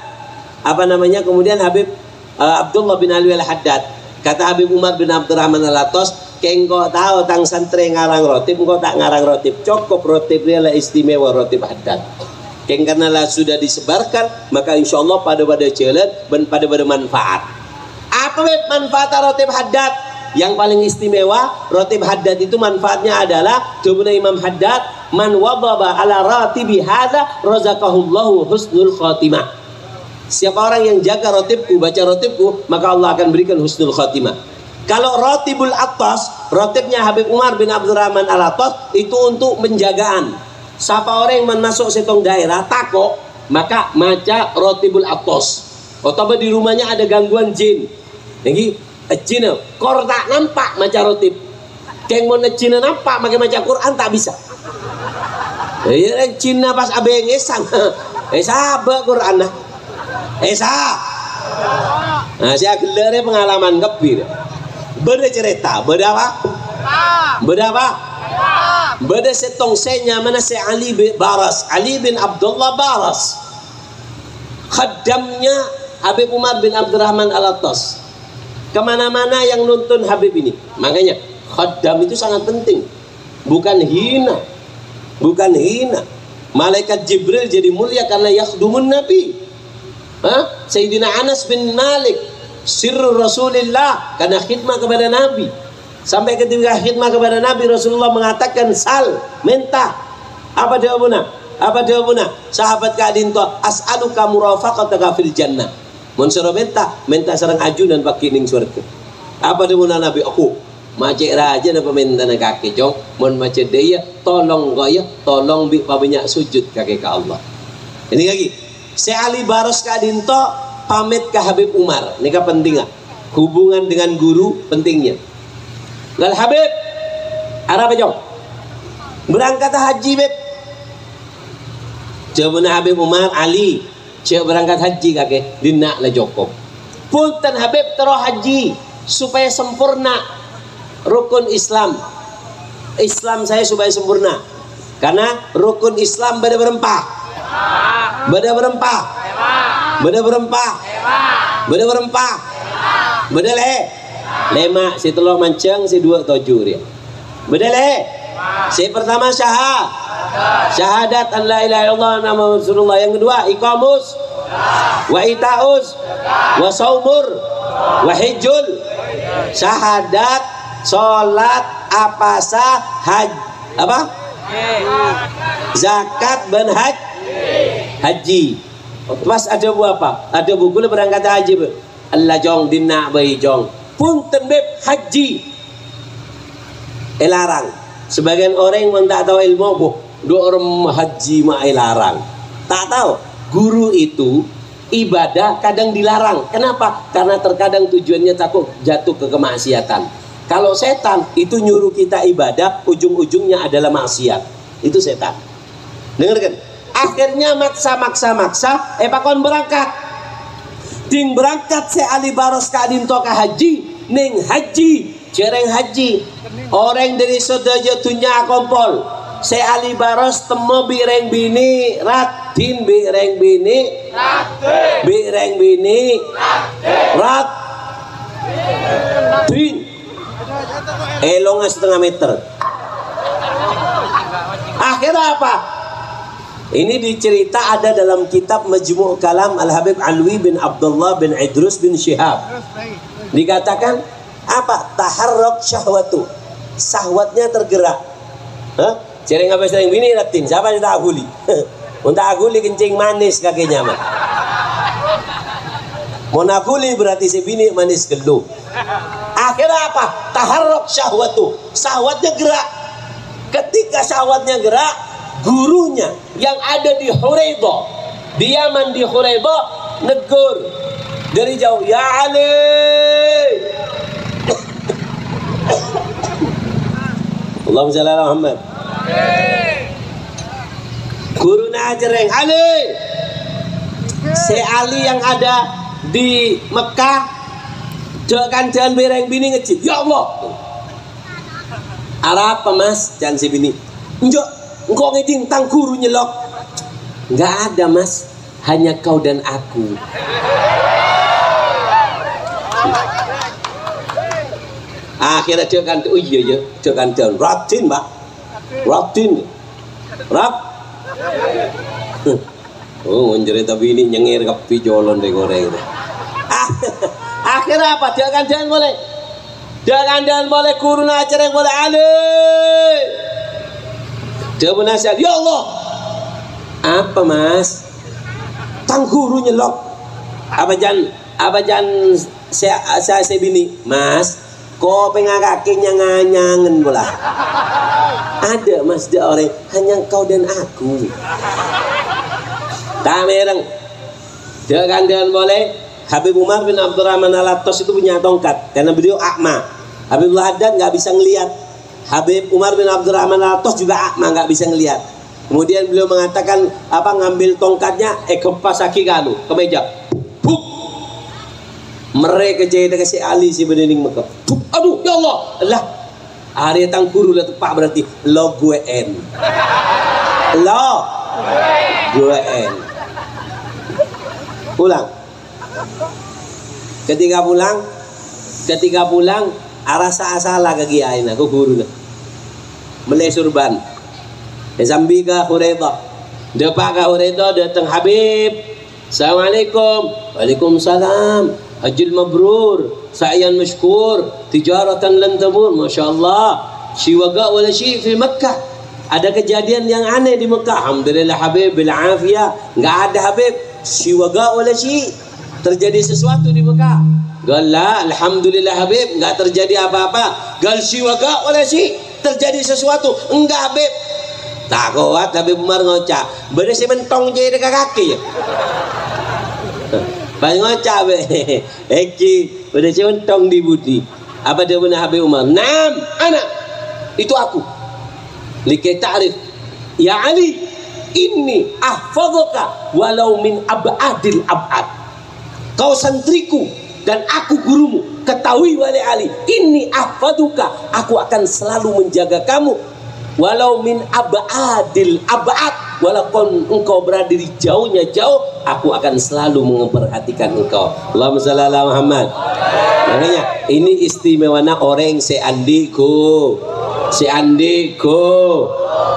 A: kemudian Habib Abdullah bin Ali Al-Haddad. Kata Habib Umar bin Abdurrahman Al-Attas, kengko tahu tang santri ngarang Ratib, engkau tak ngarang Ratib. Cukup Ratib dia lah istimewa Ratib Haddad. Karena lah sudah disebarkan, maka insya Allah pada jalan dan pada manfaat. Apa manfaat Ratib Haddad? Yang paling istimewa Ratib Haddad itu manfaatnya adalah Dubna Imam Haddad, man wadaba ala ratibi hadza razaqahullahu husnul khatimah. Siapa orang yang jaga ratibku, baca ratibku, maka Allah akan berikan husnul khatimah. Kalau Ratibul Attas, ratibnya Habib Umar bin Abdurrahman Al-Attas, itu untuk penjagaan. Siapa orang yang masuk setong daerah takok, maka maca Ratibul Attas. Atau di rumahnya ada gangguan jin. Jadi jin kor tak nampak maca ratib. Keng mau jin nampak makai maca Quran tak bisa. Ya jin pas abeng esang. Sabar Quran nah. Nah, saya gelarnya pengalaman kebir. Beda cerita, beda apa? Beda setong senya mana si Ali bin Baras, Ali bin Abdullah Baras. Khaddamnya Habib Umar bin Abdurrahman Al-Attas. Kemana-mana yang nuntun Habib ini. Makanya khaddam itu sangat penting. Bukan hina. Malaikat Jibril jadi mulia karena yakhdumun Nabi. Sayyidina Anas bin Malik sirru Rasulillah karena khidmah kepada Nabi. Sampai ketika khidmah kepada Nabi, Rasulullah mengatakan sal, minta. Apa jawabnya? Sahabat kadin to as'aluka murafaqataka fil jannah. Mun sira minta sareng aju dan pakai ning surga. Apa jawabnya Nabi? Aku macet raja na peminta na kaki jong. Mun macet dia tolong bi pabanyak sujud kaki ke Allah. Ini lagi. Syekh Ali Baros kadinto pamit ke Habib Umar. Ini kan penting gak? Hubungan dengan guru pentingnya. Lal Habib, arah apa jom? Berangkat haji beb. Jawabnya Habib Umar Ali, cek berangkat haji kakek, dina lah Joko. Punten Habib teroh haji supaya sempurna rukun Islam. Islam saya supaya sempurna. Karena rukun Islam beda berempah. Beda le lema si telur mancang si dua tujuh dia beda le si pertama syahadat an la ilaha illallah nama Rasulullah. Yang kedua iqamus wa itaus wa saumur wa hijjul. Syahadat salat apasa zakat dan haji. Pas ada buah apa? Ada buku le berangkat haji be. Allah jong dina bayi jong. Punten beb haji. Larang. Sebagian orang yang tak tahu ilmu boh, dua orang haji mak larang. Tak tahu. Guru itu ibadah kadang dilarang. Kenapa? Karena terkadang tujuannya takut jatuh ke kemaksiatan. Kalau setan itu nyuruh kita ibadah, ujung-ujungnya adalah maksiat. Itu setan. Dengarkan. Akhirnya maksa pakon berangkat. Ding berangkat se Ali Baros kadin toka haji, ning haji, cereng haji. Orang dari saudara jatuhnya kompol. Se Ali Baros temo bireng bini, ratin bireng bini, bireng bini, ratin. Elongnya setengah meter. Akhirnya apa? Ini dicerita ada dalam kitab Majmu' Kalam Al-Habib Alwi bin Abdullah bin Idrus bin Syihab. Dikatakan apa? Taharrak syahwatu. Syahwatnya tergerak. Cereng apa sering bini ratin. Siapa yang tak aguli? Untuk aguli kencing manis kakinya mah. Mau aguli berarti si bini manis gelu. Akhirnya apa? Taharrak syahwatu. Syahwatnya gerak. Ketika ketika syahwatnya gerak, gurunya yang ada di Huraidah, di Yaman, di Huraidah, negur dari jauh, ya Ali. Allahumma shalli ala Muhammad. Guru najareng Ali. Si Ali yang ada di Mekah, jangan bereng bini ngecit. Ya Allah. Arab apa mas? Jangan si bini. Enjok, engkau ngeding tang guru nyelok. Enggak ada mas, hanya kau dan aku. Akhirnya dia kan, oh iya ya, dia kan jalan. Ratin mbak, Ratin, Rap. Oh mencerita bini nyengir kepi jolon deh goreng. Akhirnya apa? Dia kan jalan boleh. Jangan boleh kurun acara yang boleh alih. Dia menasihat, ya Allah. Apa mas? Tang guru nyelok. Apa jangan saya bini, mas. Kau pengen kakinya nganyangen bola. Ada mas dia orang hanya kau dan aku. Tamereng. Jangan boleh. Habib Umar bin Abdurrahman Al-Attas itu punya tongkat karena beliau akma. Habibullah Haddad nggak bisa ngelihat. Habib Umar bin Abdurrahman Al-Attas juga akma, nggak bisa ngelihat. Kemudian beliau mengatakan apa, ngambil tongkatnya kepas kaki kalu ke meja. Buk. Mereka jadi kasih Ali si bening Mekah. Aduh ya Allah. Lah hari tang guru lah tepak berarti lo gue en. Lo gue en. Pulang. Ketika pulang arasa asala kegiain aku guru na melai surban sambil ke Huraidah, depak ke Huraidah, datang Habib, assalamualaikum. Waalaikumsalam, hajjul mabrur, sa'yan mashkur, tijaratan lan tabur. Masya Allah, syiwaga wala syi' fi Makkah. Ada kejadian yang aneh di Mekah. Alhamdulillah Habib bil afiyah. Enggak ada Habib syiwaga wala syi'. Terjadi sesuatu di Mekah. Gala, alhamdulillah Habib, enggak terjadi apa-apa. Gal syiwaga wala syi', terjadi sesuatu. Enggak Habib. Tak kuat Habib Umar ngocak. Bener si mentong jadi dekat kaki ya. Pas ngocak be. Eki, bener si mentong di budi. Apa dia benar Habib Umar? Naam, anak. Itu aku. Likai ta'rif. Ya Ali, inni ahfadhuka walau min ab'adil ab'ad. Kau santriku dan aku gurumu. Ketahui wahai Ali, inni ahfaduka, aku akan selalu menjaga kamu walau min abadil abad, walaupun engkau berada di jauhnya jauh, aku akan selalu memperhatikan engkau. Allahumma shalli ala Muhammad. Makanya ini istimewanya orang seandiku.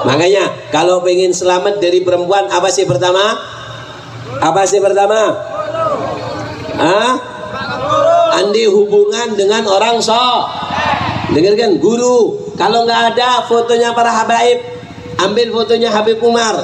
A: Makanya kalau pengen selamat dari perempuan, apa sih pertama? Andi hubungan dengan orang dengarkan guru. Kalau nggak ada fotonya para habaib, ambil fotonya Habib Umar,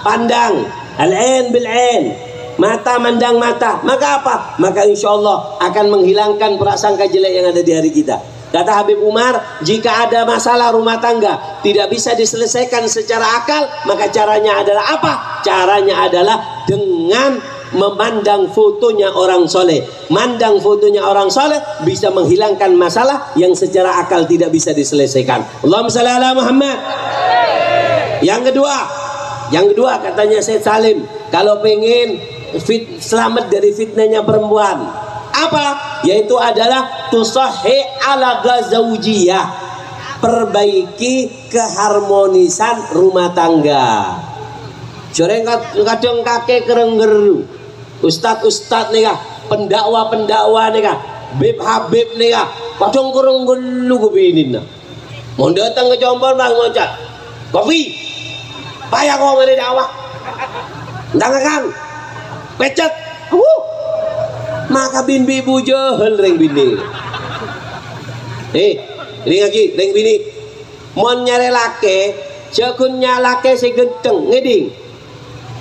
A: pandang al-ain bil-ain, mata mandang mata, maka apa? Maka insya Allah akan menghilangkan prasangka jelek yang ada di hari kita. Kata Habib Umar, jika ada masalah rumah tangga tidak bisa diselesaikan secara akal, maka caranya adalah apa? Caranya adalah dengan memandang fotonya orang soleh. Mandang fotonya orang soleh bisa menghilangkan masalah yang secara akal tidak bisa diselesaikan. Allahumma shalli ala Muhammad. Yang kedua katanya Syed Salim, kalau pengen selamat dari fitnahnya perempuan, apa? Yaitu adalah tusahhi ala zaujiyah, perbaiki keharmonisan rumah tangga. Joreng kadang kakek kerenggeru. Ustad nih kah, pendakwa nih kah, Habib nih kah, kadang kurang gelu kepinin nah. Mau datang ke Jombor bang ngocak, kopi, payah kau mana dakwah, kan, pecet, maka bin bibu jahel reng bini. Ini lagi reng bini, mau nyari laki, jagunnya laki segenteng ngeding.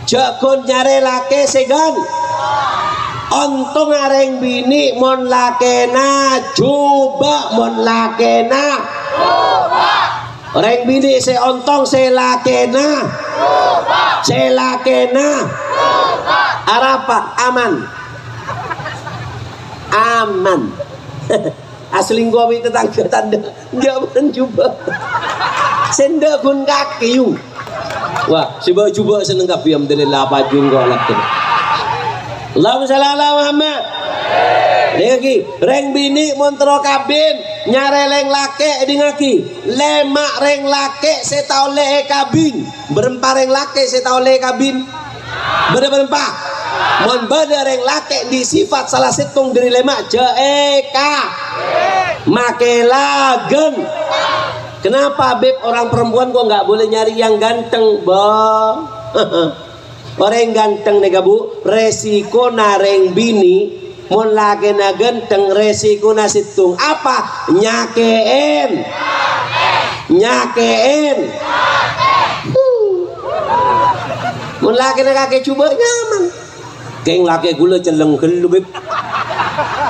A: Jakun nyare lake segan, untung areng bini mon lakena coba mon lakena coba. Reng bini seontong selakena. Selakena. Arapa aman. Aman. Asli gua itu tetangga tanda jangan coba. Senda kun kaki yu. Wah, coba seneng kapi alhamdulillah pajun gua lakukan. Allahumma shalli ala Muhammad. Lagi reng bini montro kabin nyareleng lake dingaki lemak reng lake setau le kabin berempa reng lake setau le kabin berempa mon bade reng lake di sifat salah setung dari lemak je eka make lagen. Kenapa beb orang perempuan kok nggak boleh nyari yang ganteng bang? Orang ganteng nih bu resiko nareng bini mon lagi na ganteng resiko na situng apa nyakein mon lagi na kakek coba nyaman keng laki gula celeng gelu beb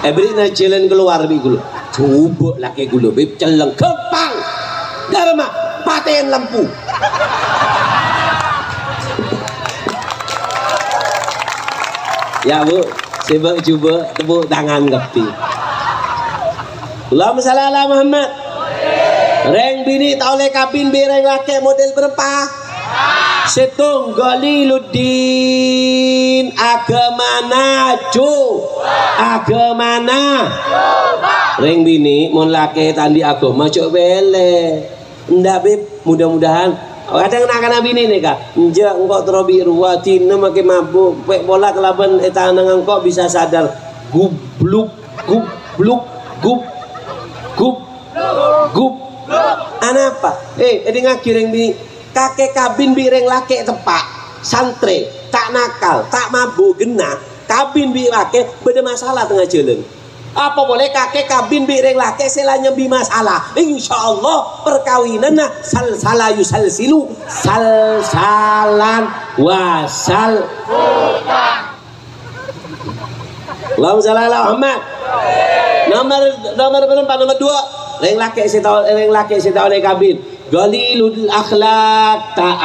A: beri na jalan keluar beb gula coba laki gula beb celeng kepang garma paten lampu ya bu coba tepuk tangan gapti. Allahumma shalli ala Muhammad. Reng bini taule kabin bereng laki model berapa? Setung Galiluddin agamana reng bini mon laki tandi agama cok bele ndak beb mudah-mudahan kadang nak bini nih kak njak engkau terobi ruwatin make mabuk pek bola kelaban etanang engkau bisa sadar gubluk anapa edi ngakireng bini kakek kabin bireng laki tepak santre tak nakal tak mabuk genah kabin bi laki beda masalah tengah jalan. Apa boleh kakek kabin bireng laki selanya bi masalah insyaallah perkawinan salsala yusalsilu salsalan wasal Allahumma shalli ala Muhammad. Nomor berapa? Nomor 2 reng laki setahu oleh kabin galilul akhlak tak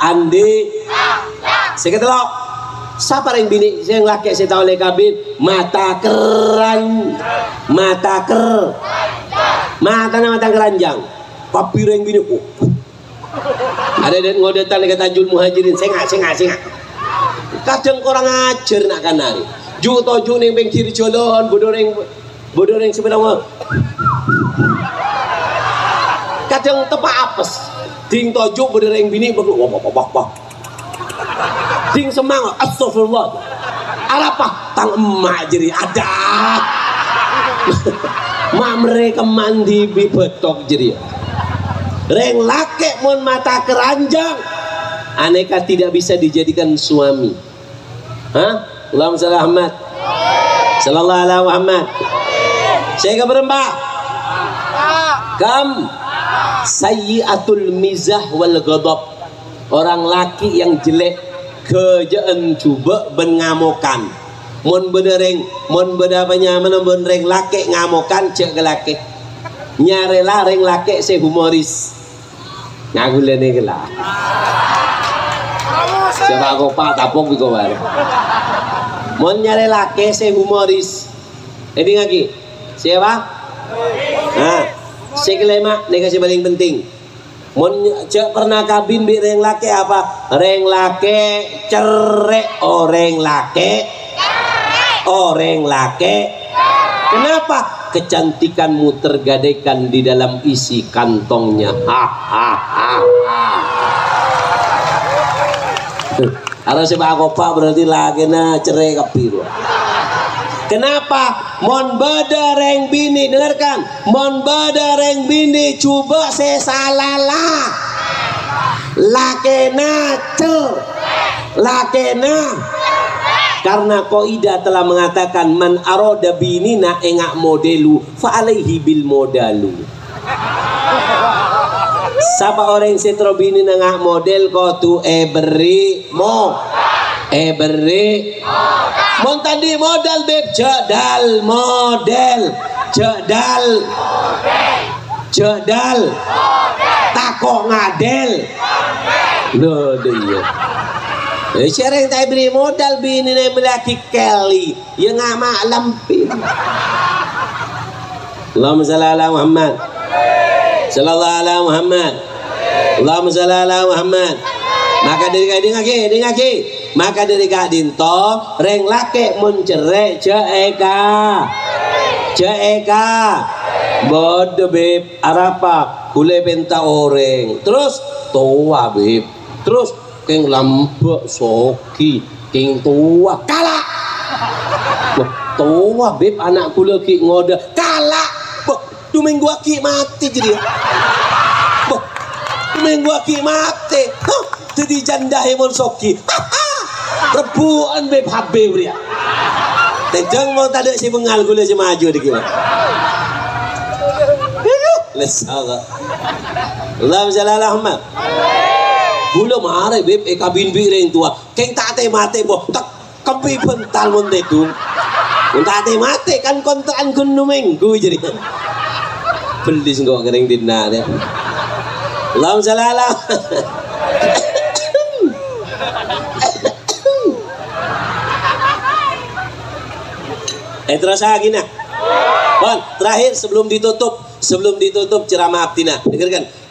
A: ande seketelok siapa yang bini yang laki saya tahu oleh kabin mata keranjang papi yang bini ada dan ngodetan dekat Tajul Muhajirin sengak kadang orang ajar nak kanari ju ning ping kiri jolon bodoreng sebenarnya kadang tepak apes ding toju bodoreng bini wah ding semangat astagfirullah arapa tang emak jadi ada mak mereka mandi bibetok jadi reng laki mon mata keranjang aneka tidak bisa dijadikan suami Allahumma shalli ala Muhammad sallallahu alaihi Muhammad saya berembak kam sayyiatul mizah wal ghadab orang laki yang jelek kejaan coba ben ngamokan mon bedereng mon bedapanya mana ben reng laki ngamokan cek ke laki nyarela reng laki se humoris ngagulene ke lah siapa aku pak tapok biko bare mon nyare laki se humoris ini lagi siapa sekelima ini kasih paling penting mon cek pernah kabin bi reng laki apa reng laki cerek orang laki kenapa kecantikanmu tergadaikan di dalam isi kantongnya harus sebab kopak berarti lagi na cerai kapiru. Kenapa? Mon bada reng bini dengarkan. Mon bada reng bini coba sesalala. Lakena karena Qaidah telah mengatakan man aroda binina engak modelu fa alaihi bil modalu. Siapa orang yang setro bini engak model kau tu beri mon tadi modal beb jadal model Jedal. Takok ngadel. Loh dia. Sering tak beri modal bini ni melaki kali. Ya nggak maklum. Allahumma salli ala Muhammad. Sallallahu ala Muhammad. Allahumma salli ala Muhammad. Maka dari ngaki. Maka dari kadin to reng lake mencerai ceeka bodoh beb arapa kule benta oreng terus tua beb terus keng lambek soki keng tua kalah tua beb anak kule ki ngode kalah tu minggu aki mati jadi tu minggu aki mati jadi janda hemon soki rebuan beb habib dia tejeng mau tak ada si bengal gula si maju di kira lesara Allahumma salli ala Muhammad gula marah beb kabin bireng tua keng tak mate boh tak kepi pental mon itu tak mate kan kontrakan kuno minggu jadi beli sengkok kering dina dia Allahumma salli ala terus lagi nah. Bon, terakhir sebelum ditutup ceramah Abdina.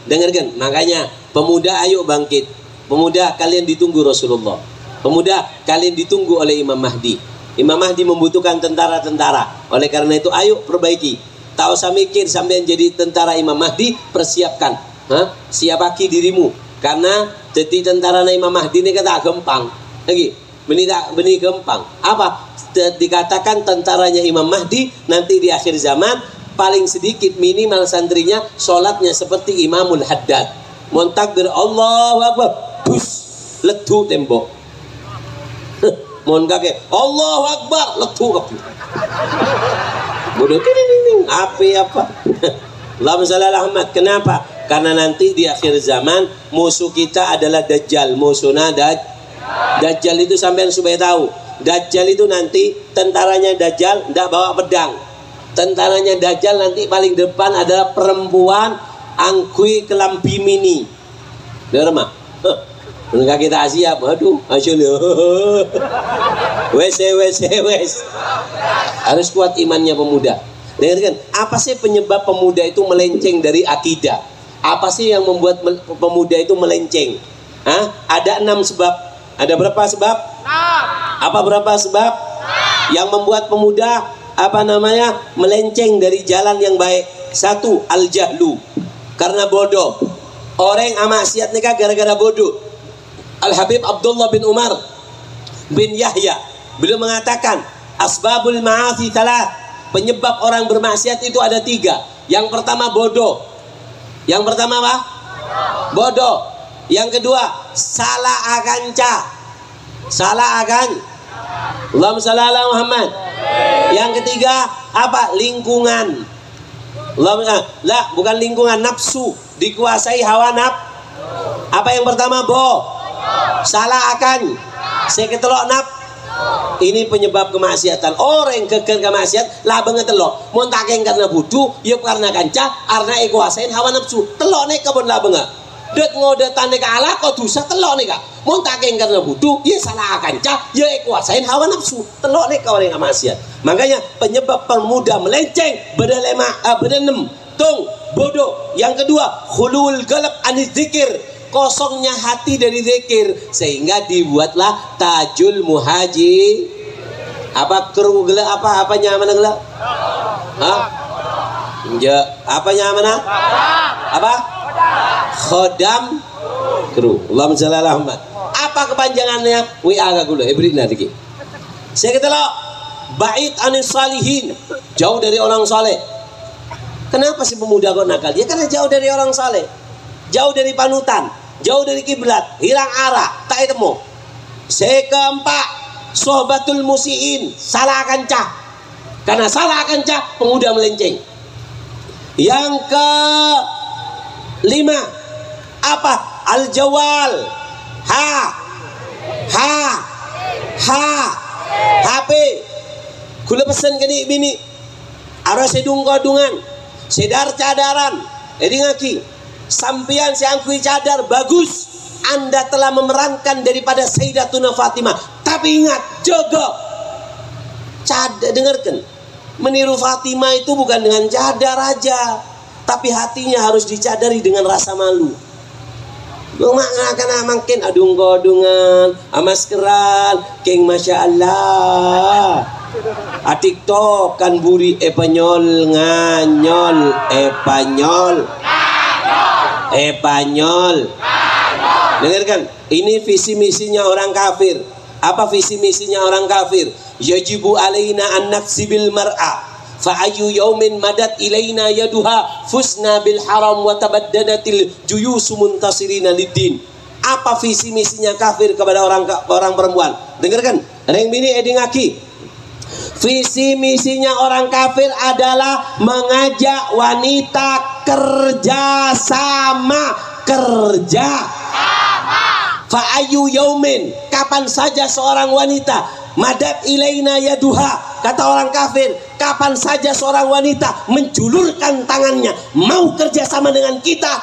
A: Dengarkan. Makanya pemuda ayo bangkit. Pemuda kalian ditunggu Rasulullah. Pemuda kalian ditunggu oleh Imam Mahdi. Imam Mahdi membutuhkan tentara-tentara. Oleh karena itu ayo perbaiki. Tak usah mikir sampai jadi tentara Imam Mahdi, persiapkan. Siapaki dirimu. Karena jadi tentara Imam Mahdi ini kata gampang. Lagi, benih gampang. Apa? Dikatakan tentaranya Imam Mahdi nanti di akhir zaman paling sedikit minimal santrinya sholatnya seperti Imamul Haddad. Montakbir Allahu Akbar, bus letu tembok. Mon kakek Allahu Akbar letu kapur. Bodoh apa? Allahumma shalli ala Muhammad. Kenapa? Karena nanti di akhir zaman musuh kita adalah Dajjal. Musuhnya Dajjal itu sampean supaya tahu. Dajjal itu nanti tentaranya Dajjal tidak bawa pedang. Tentaranya Dajjal nanti paling depan adalah perempuan angkui kelampi mini. Derma. Enggak kita siap. Aduh, asyallah. Wes. Harus kuat imannya pemuda. Dengarkan, apa sih penyebab pemuda itu melenceng dari akidah? Apa sih yang membuat pemuda itu melenceng? Ada 6 sebab. Ada berapa sebab? Apa berapa sebab yang membuat pemuda melenceng dari jalan yang baik? 1, al-jahlu, karena bodoh. Orang maksiat nikah gara-gara bodoh. Al-Habib Abdullah bin Umar bin Yahya beliau mengatakan asbabul ma'asi talat, penyebab orang bermaksiat itu ada 3. Yang pertama bodoh. Yang pertama apa? Bodoh. Yang kedua salah akanca. Allahumma shalli ala Muhammad. Yang ketiga apa? Lingkungan. Bukan lingkungan, nafsu, dikuasai hawa Apa yang pertama? Salah akan. Saya ketelok Ini penyebab kemaksiatan. Orang yang kekal kemaksiat lah banget telok. Mun takeng karena butuh, ya karena kanca, karena kuasain hawa nafsu. Telok nek kebon lah banget. Det ngodetan nek ala kok dosa telok nek. Mun takeng karena butuh, ya salah kanca, ya kuasain hawa nafsu. Telok nek orang yang maksiat. Makanya penyebab pemuda melenceng beda 6. Tung, bodoh. Yang kedua, khulul qalb aniz zikir. Kosongnya hati dari zikir, sehingga dibuatlah Tajul Muhaji. Apanya mana gela? Apanya mana? Khodam kru. Allahumma shalli ala Muhammad. Apa kepanjangannya? WA gak gula hibridna dikit. Saya kata lo bait anis salihin, jauh dari orang saleh. Kenapa si pemuda kok nakal? Dia karena jauh dari orang saleh, jauh dari panutan, jauh dari kiblat, hilang arah, tak temu. Saya keempat, sohbatul musiin, salah kancah. Karena salah kancah, pemuda melenceng. Yang ke-5, apa? Al-jawal, HP. Kula pesen ke bini, arah sedung kodungan, sedar cadaran, ngaki. Sampian si angkui cadar bagus. Anda telah memerankan daripada Sayyidatuna Fatimah. Tapi ingat, jaga. Cadar, dengarkan. Meniru Fatimah itu bukan dengan cadar aja, tapi hatinya harus dicadari dengan rasa malu. Makna makin adung-godungan, amaskeran, keng masya Allah. TikTok kan buri epanyol nganyol epanyol. Dengarkan, ini visi misinya orang kafir. Apa visi misinya orang kafir? Yajibu alaina an naksibil mar'a fa ayu yaumin madat ilaina yaduha fusna bil haram wa tabaddadatil juyusu muntasirina liddin. Apa visi misinya kafir kepada orang perempuan? Dengarkan, Reng bini edi ngaki. Visi misinya orang kafir adalah mengajak wanita kerja sama. Fa'ayu yaumin, kapan saja seorang wanita madat ilaina yaduha, kata orang kafir, kapan saja seorang wanita menjulurkan tangannya mau kerjasama dengan kita,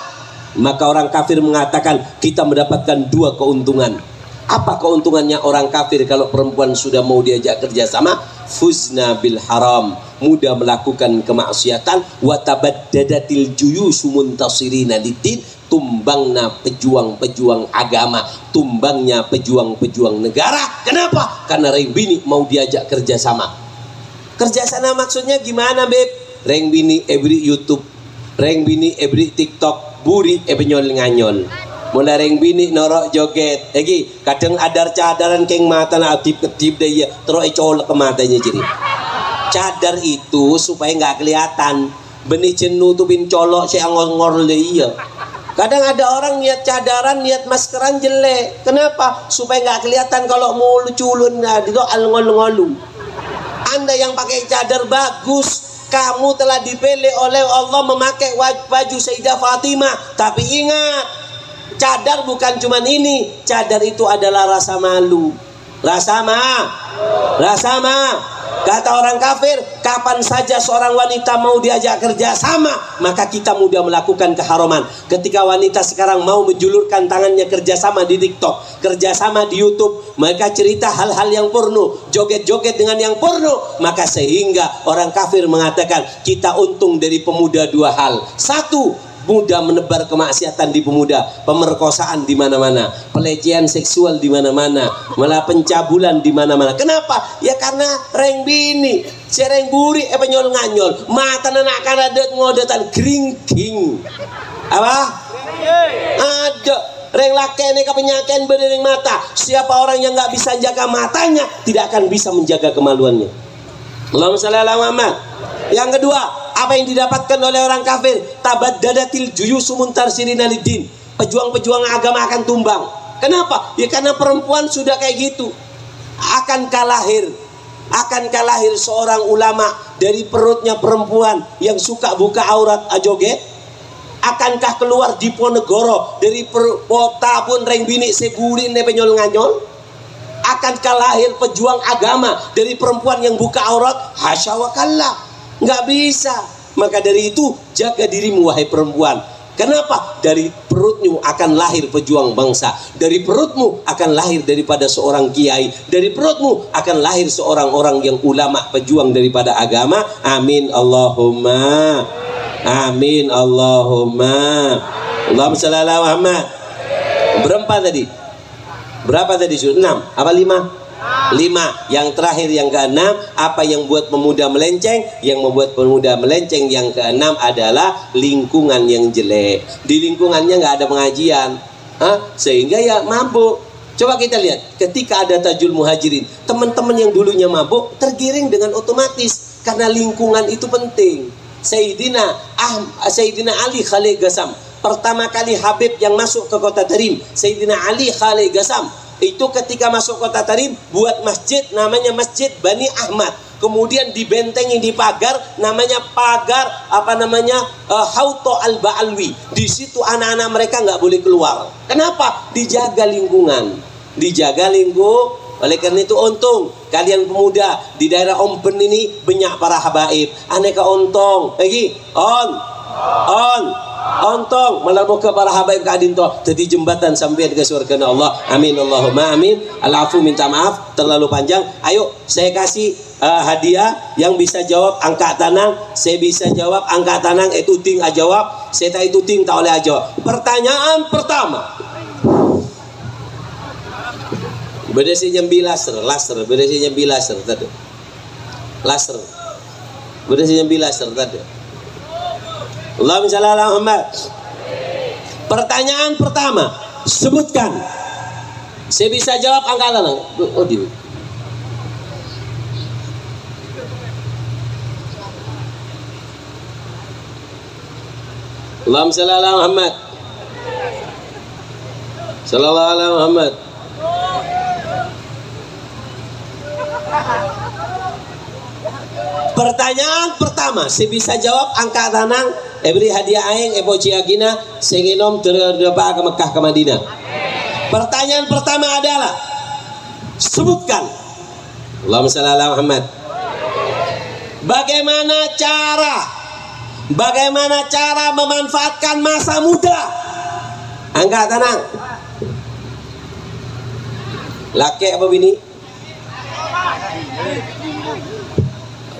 A: maka orang kafir mengatakan kita mendapatkan dua keuntungan. Apa keuntungannya orang kafir kalau perempuan sudah mau diajak kerjasama? Fuzna bil haram, mudah melakukan kemaksiatan, wa tabaddadatil juyusu muntasirina liddin, tumbangnya pejuang-pejuang agama, tumbangnya pejuang-pejuang negara. Kenapa? Karena Reng bini mau diajak kerjasama. Kerjasama maksudnya gimana, Beb? Reng bini every YouTube, Reng bini every TikTok, buri ebenyol nganyol. Mulai Reng bini norok joget, lagi kadang adar cadaran keng mata na ketip deh ya, terus colok ke matanya jadi. Cadar itu supaya nggak kelihatan. Benih jenuh tuh bin colok si angor-ngor deh iya. Kadang ada orang niat cadaran, niat maskeran jelek. Kenapa? Supaya nggak kelihatan kalau mau culun, nah itu al-ngol-ngolu. Anda yang pakai cadar bagus, kamu telah dipilih oleh Allah memakai baju Sayyidah Fatimah. Tapi ingat, cadar bukan cuman ini. Cadar itu adalah rasa malu. Rasa ma. Kata orang kafir, kapan saja seorang wanita mau diajak kerja sama, maka kita mudah melakukan keharaman. Ketika wanita sekarang mau menjulurkan tangannya kerjasama di TikTok, kerjasama di YouTube, mereka cerita hal-hal yang porno, joget-joget dengan yang porno, maka sehingga orang kafir mengatakan kita untung dari pemuda dua hal. Satu, mudah menebar kemaksiatan di pemuda, pemerkosaan di mana-mana, pelecehan seksual di mana-mana, malah pencabulan di mana-mana. Kenapa? Ya karena Reng bini, si Reng buri penyol nganyol, mata anak karadet ngodetan gringking. Apa? Ada Reng laki ini kepenyakitan berdering mata. Siapa orang yang nggak bisa jaga matanya tidak akan bisa menjaga kemaluannya. Allahumma shalli ala Muhammad. Yang kedua, apa yang didapatkan oleh orang kafir? Tabaddadatil juyusu muntasirina liddin. Pejuang-pejuang agama akan tumbang. Kenapa? Ya karena perempuan sudah kayak gitu. Akankah lahir seorang ulama dari perutnya perempuan yang suka buka aurat joget? Akankah keluar Diponegoro dari kota pun Reng bini seburin nepenyol nganyol? Akankah lahir pejuang agama dari perempuan yang buka aurat? Hasya wa kalla. Nggak bisa. Maka dari itu jaga dirimu wahai perempuan. Kenapa? Dari perutmu akan lahir pejuang bangsa. Dari perutmu akan lahir daripada seorang kiai. Dari perutmu akan lahir seorang orang yang ulama, pejuang daripada agama. Amin Allahumma. Amin Allahumma. Allahumma shalli ala Muhammad. Berapa tadi? Berapa tadi? 6 apa 5? 5. Yang terakhir yang keenam, apa yang buat pemuda melenceng? Yang membuat pemuda melenceng yang keenam adalah lingkungan yang jelek. Di lingkungannya nggak ada pengajian, sehingga ya mabuk. Coba kita lihat, ketika ada Tajul Muhajirin, teman-teman yang dulunya mabuk tergiring dengan otomatis karena lingkungan itu penting. Sayyidina Ali Khalil Gasam, pertama kali Habib yang masuk ke kota Tarim, Sayyidina Ali Khalil Gasam itu ketika masuk kota Tarim buat masjid namanya Masjid Bani Ahmad, kemudian dibentengi di pagar namanya pagar Hauto Al-Ba'alwi. Di situ anak-anak mereka nggak boleh keluar. Kenapa? Dijaga lingkungan, oleh karena itu untung kalian pemuda di daerah Ompen ini banyak para habaib, aneka ontong lagi on ontong melamuka para habaib kadin to jadi jembatan sampai ke surga Allah. Amin Allahumma amin. Al-afu minta maaf terlalu panjang. Ayo saya kasih hadiah yang bisa jawab angka tanang. Saya bisa jawab angka tanang itu ting jawab. Saya tak itu ting tak oleh jawab. Pertanyaan pertama. Berdasarnya laser berdasarnya bilaser tadi. Laser berdasarnya bilaser tadi. Allahumma shalli ala Muhammad. Pertanyaan pertama, sebutkan. Saya bisa jawab angka tanang. Oh di. Allahumma shalli ala Muhammad. Sallallahu ala Muhammad. Pertanyaan pertama, saya bisa jawab angka tanang, beri hadiah aing, ebo ciagina, senginom terdepa ke Mekah ke Madinah. Pertanyaan pertama adalah, sebutkan. Allahumma shalli ala Muhammad. Bagaimana cara memanfaatkan masa muda? Angka tanang. Laki apa bini?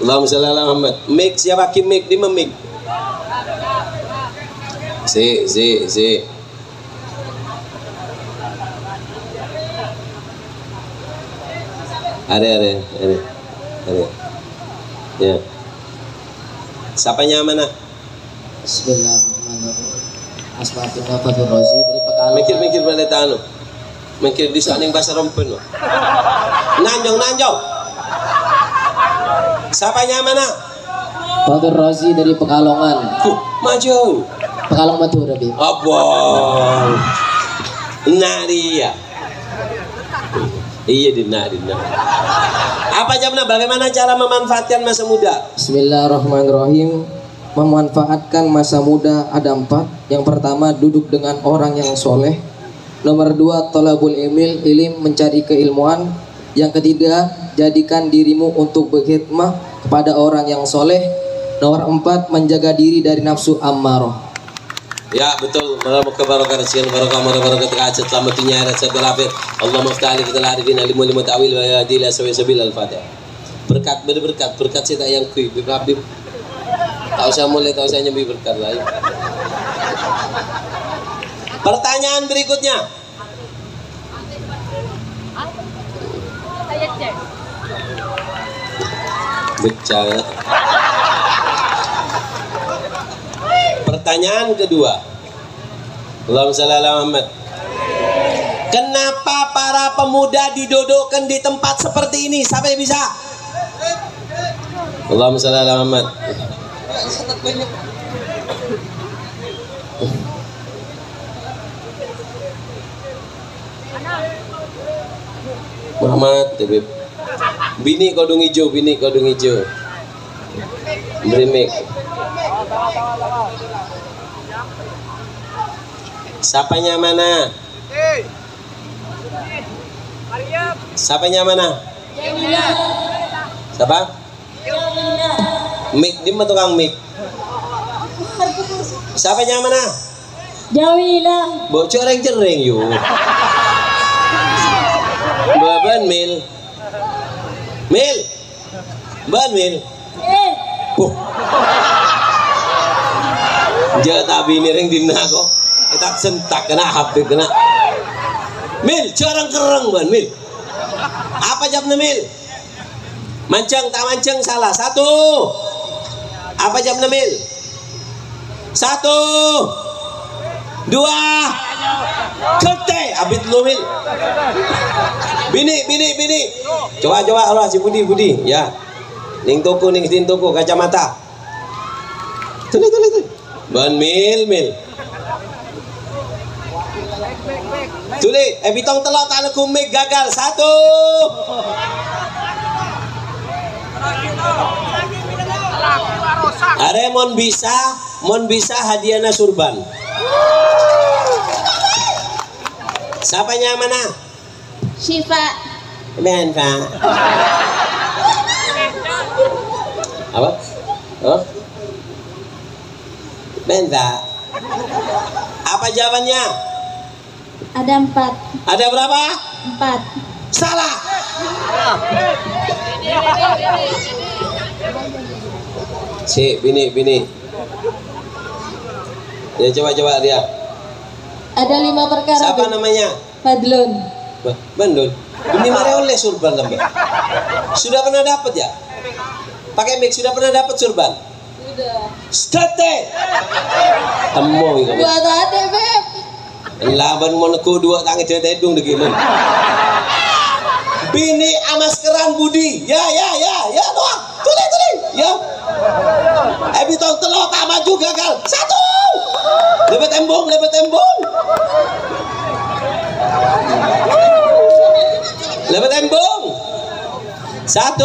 A: Allahumma shalli ala Muhammad. Mik siapa kim mik di memik. Si. Ada. Ya. Siapanya mana?
B: Bismillahirrahmanirrahim. Asmaul Fathur Rozi dari Pekalongan.
A: Mikir balik tanu. Mikir di saning pasar rompen. Nanjong. Siapanya mana?
B: Fathur Rozi dari Pekalongan.
A: Maju.
B: Pekalongan Madura, Bi.
A: Abang. Naria. Iya dina. Apa jawabnya? Bagaimana cara memanfaatkan masa muda?
B: Bismillahirrahmanirrahim. Memanfaatkan masa muda ada 4. Yang pertama, duduk dengan orang yang soleh. Nomor 2, tolabul ilim, mencari keilmuan. Yang ketiga, jadikan dirimu untuk berkhidmah kepada orang yang soleh. Nomor 4, menjaga diri dari nafsu ammarah.
A: Ya betul. Barokah barokah terkacet selamatnya rasa berlapis. Allah muftali kita arifin alimul mutawil wa yadila sabil al-fatihah. Berkat saya yang kui bibab. Tak usah mulai, tak usah nyambi berkat lah. Pertanyaan berikutnya. Bicara. Pertanyaan kedua. Allahumma shalli ala Muhammad. Kenapa para pemuda didudukkan di tempat seperti ini? Siapa yang bisa? Allahumma shalli ala Muhammad. Muhammad, bini kodong hijau. Beri mic. Siapanya mana? Siapanya mana? Siapa? Mic, di mana tukang mic? Siapanya mana?
C: Jawila.
A: Bocor yang jering yuk. Baban Mil. Ban Mil. Jangan tak bini ring dina kok. Kita sentak kena HP kena. Mil, jarang kereng ban Mil. Apa jawabnya Mil? Mancang tak mancang salah. 1. Apa jawabnya Mil? 1, 2, kete abit lu Mil. Bini. Coba Allah si Budi ya. Ning toko kacamata. Tulis. Ban Mil. Tulis, bitong telok tak leku mic gagal. 1. Are mon bisa hadiahna surban. Siapanya mana?
C: Syifa.
A: Ben, Pak. Apa? Oh? Ben, Pak. Apa jawabannya?
C: Ada 4.
A: Ada berapa?
C: 4.
A: Salah. Si bini. Ya coba dia.
C: Ada 5 perkara.
A: Siapa namanya?
C: Fadlun.
A: Bandul. Ini mari oleh surban tambah. Sudah pernah dapat ya? Pakai mic sudah pernah dapat surban?
C: Sudah.
A: Start. Temu iki.
C: Buat ada, Beb.
A: Laban moneku 2 tangi dedung degilun. Bini amaskeran Budi. Ya doang. Tuli. Ya. Bitong telur tak maju gagal. 1. Lebet tembung. Lebet tembung. 1,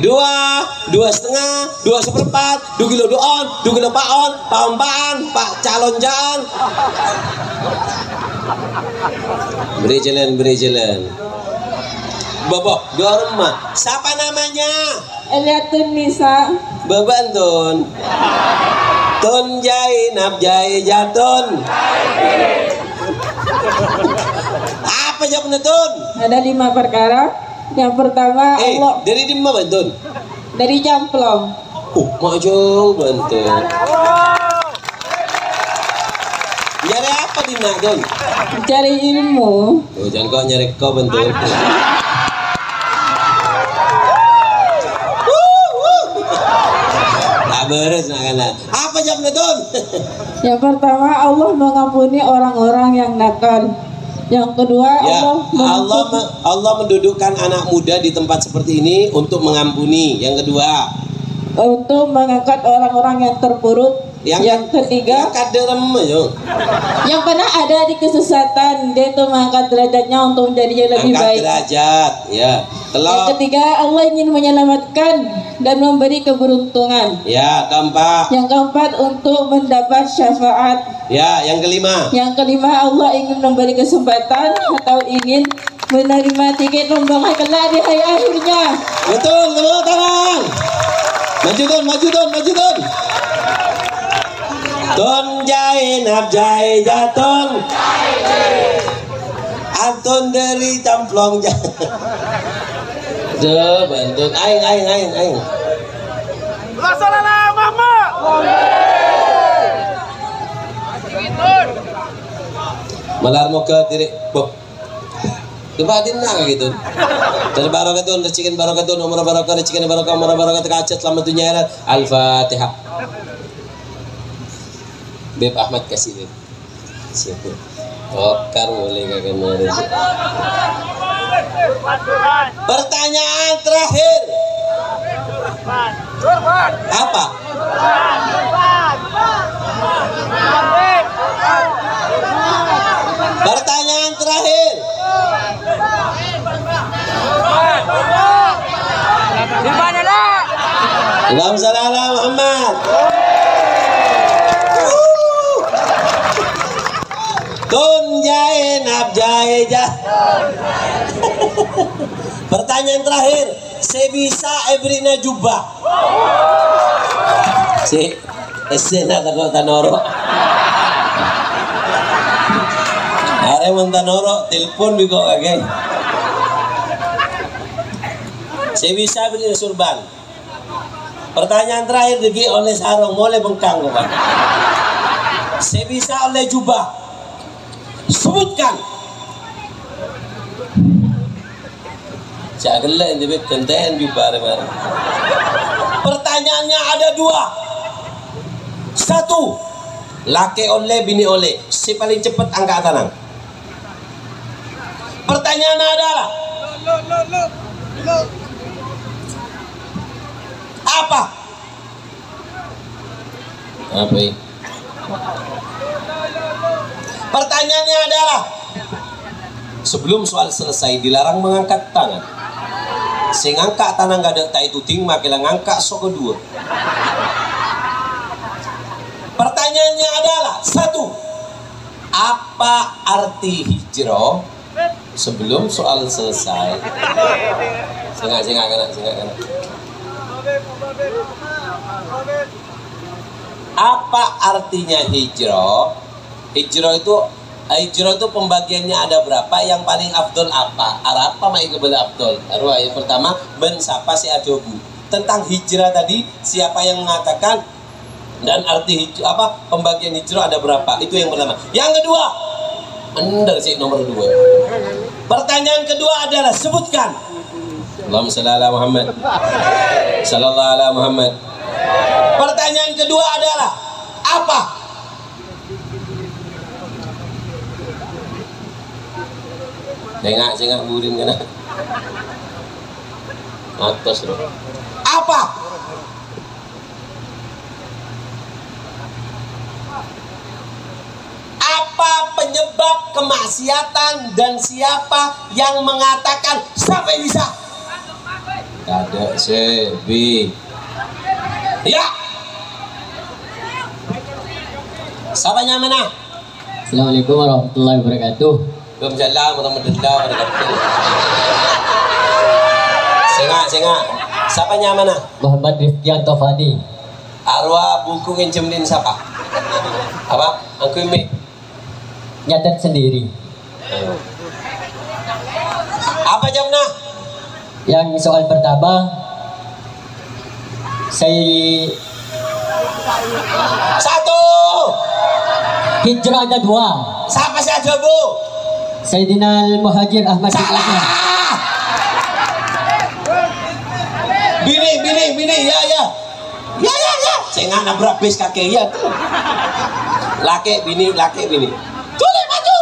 A: 2, 2,5, 2/4, 2 kilo doon, 2 kilo paon, pak calon jaan. Beri jalan. Bobo, 2 rumah. Siapa namanya?
C: Eliatun Nisa.
A: Bebantun. Tun Jainab Jatun. Apa jawabnya Tun?
C: Ada 5 perkara. Yang pertama Allah.
A: Dari dimana Bantun?
C: Dari Jamplong.
A: Maju Bantun. Nyari apa di Bantun?
C: Cari ilmu.
A: Jangan kau nyari kau Bantun. Beres nak. Apa jawabnya Tun?
C: Yang pertama Allah mengampuni orang-orang yang nakal. Yang kedua
A: Ya, Allah mendudukkan anak muda di tempat seperti ini untuk mengampuni. Yang kedua,
C: untuk mengangkat orang-orang yang terpuruk. Yang ketiga, yang pernah ada di kesesatan, dia itu mengangkat derajatnya untuk menjadi yang lebih baik.
A: Derajat, ya.
C: Yang ketiga, Allah ingin menyelamatkan dan memberi keberuntungan.
A: Ya, keempat.
C: Yang keempat, untuk mendapat syafaat.
A: Ya, yang kelima.
C: Yang kelima, Allah ingin memberi kesempatan atau ingin menerima tiket rombongan kelak di hari akhirnya.
A: Betul, tepuk tangan. Maju Tun. Tun Jainab Jatun. Antun dari Camplong. Bantun. Aing.
D: Laksanalah mama.
A: Malar mau ke diri Bob. Coba dinang gitu. Dari barakatun, rezikin barakatun, umur barakatun, rezikin barakatun, umur barakatun, kacet selamat dunia akhirat. Al-Fatihah. Beb Ahmad kasih Beb. Siapa? Okar boleh kagak marah. Pertanyaan terakhir. Apa? Pertanyaan terakhir. Allahumma shalli ala Muhammad. Tun Jainab Pertanyaan terakhir. Sebisa ebrina jubah. Si esena takut tanoro. Are mun tanoro telepon bigo kagak. Sebisa ebrina surban. Pertanyaan terakhir digi oleh sarung boleh bengkang kok. Sebisa oleh jubah. Sebutkan. Jangan lain dibet tenten jubah remar. Pertanyaannya ada 2. 1. Laki oleh bini oleh. Si paling cepat angkat tangan. Pertanyaannya adalah apa? Apa ini? Pertanyaannya adalah sebelum soal selesai dilarang mengangkat tangan. Sing angkat tangan gak ada tak itu ting makilah ngangkat so kedua. Pertanyaannya adalah 1. Apa arti hijrah sebelum soal selesai? Singak kena. Apa artinya hijrah? Hijrah itu pembagiannya ada berapa? Yang paling afdol apa? Apa mai kebal afdol? Arwah yang pertama ben sapa si ajobu. Tentang hijrah tadi, siapa yang mengatakan dan arti pembagian hijrah ada berapa? Itu yang pertama. Yang kedua, anda sih nomor 2. Pertanyaan kedua adalah sebutkan. Allahumma shalli ala Muhammad. Sallallahu ala Muhammad. Pertanyaan kedua adalah apa? Cengak burin kan? Atas loh. Apa? Apa penyebab kemaksiatan dan siapa yang mengatakan sampai bisa? Ada sebi. Ya. Siapanya mana?
D: Assalamualaikum warahmatullahi wabarakatuh.
A: Waalaikumsalam warahmatullahi wabarakatuh. Sengak. Siapanya mana?
D: Muhammad Rifkianto Fadi.
A: Arwah buku ngencemlin siapa? Apa? Angku ini
D: Nyatet sendiri.
A: Apa jawabnya?
D: Yang soal pertama, saya
A: 1.
D: hijrah ada 2.
A: Siapa sih aja bu?
D: Sayyidina Al-Muhajir Ahmad
A: Salah. Bini, ya. Saya nggak nabrak bis kakek ya tuh. Laki bini. Tulis maju.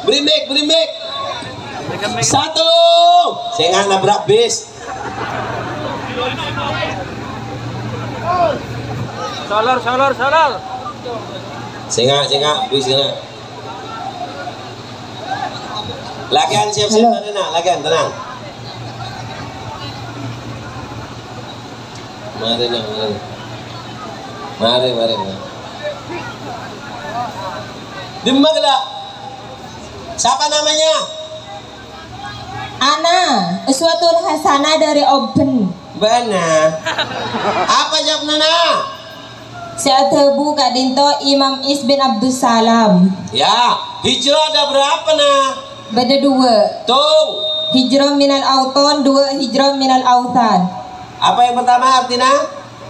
A: Beri mic. 1. Saya nggak nabrak bis.
E: Salar.
A: Sengak, bis sengak. Lagian siap-siap tenang. Mari. Dimana? Siapa namanya?
C: Ana, Uswatul Hasanah dari Oben.
A: Benar. Apa jawab Nana?
C: Saya tebu Kak Dinto Imam Is bin Abdus Salam.
A: Ya, hijrah ada berapa nah?
C: Beda 2.
A: Tuh.
C: Hijrah minal auton, 2 hijrah minal autan.
A: Apa yang pertama artinya?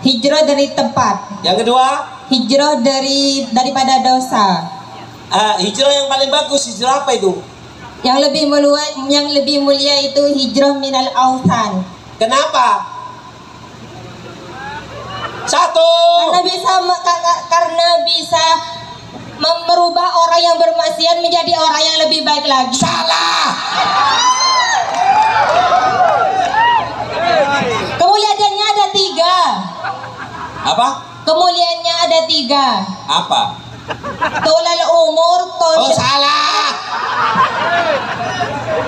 C: Hijrah dari tempat.
A: Yang kedua?
C: Hijrah daripada dosa.
A: Hijrah yang paling bagus hijrah apa itu?
C: Yang lebih mulia itu hijrah minal autan.
A: Kenapa? 1.
C: Karena bisa merubah orang yang bermaksiat menjadi orang yang lebih baik lagi.
A: Salah.
C: Kemuliaannya ada 3.
A: Apa?
C: Kemuliaannya ada 3.
A: Apa?
C: Tolal umur,
A: Oh salah.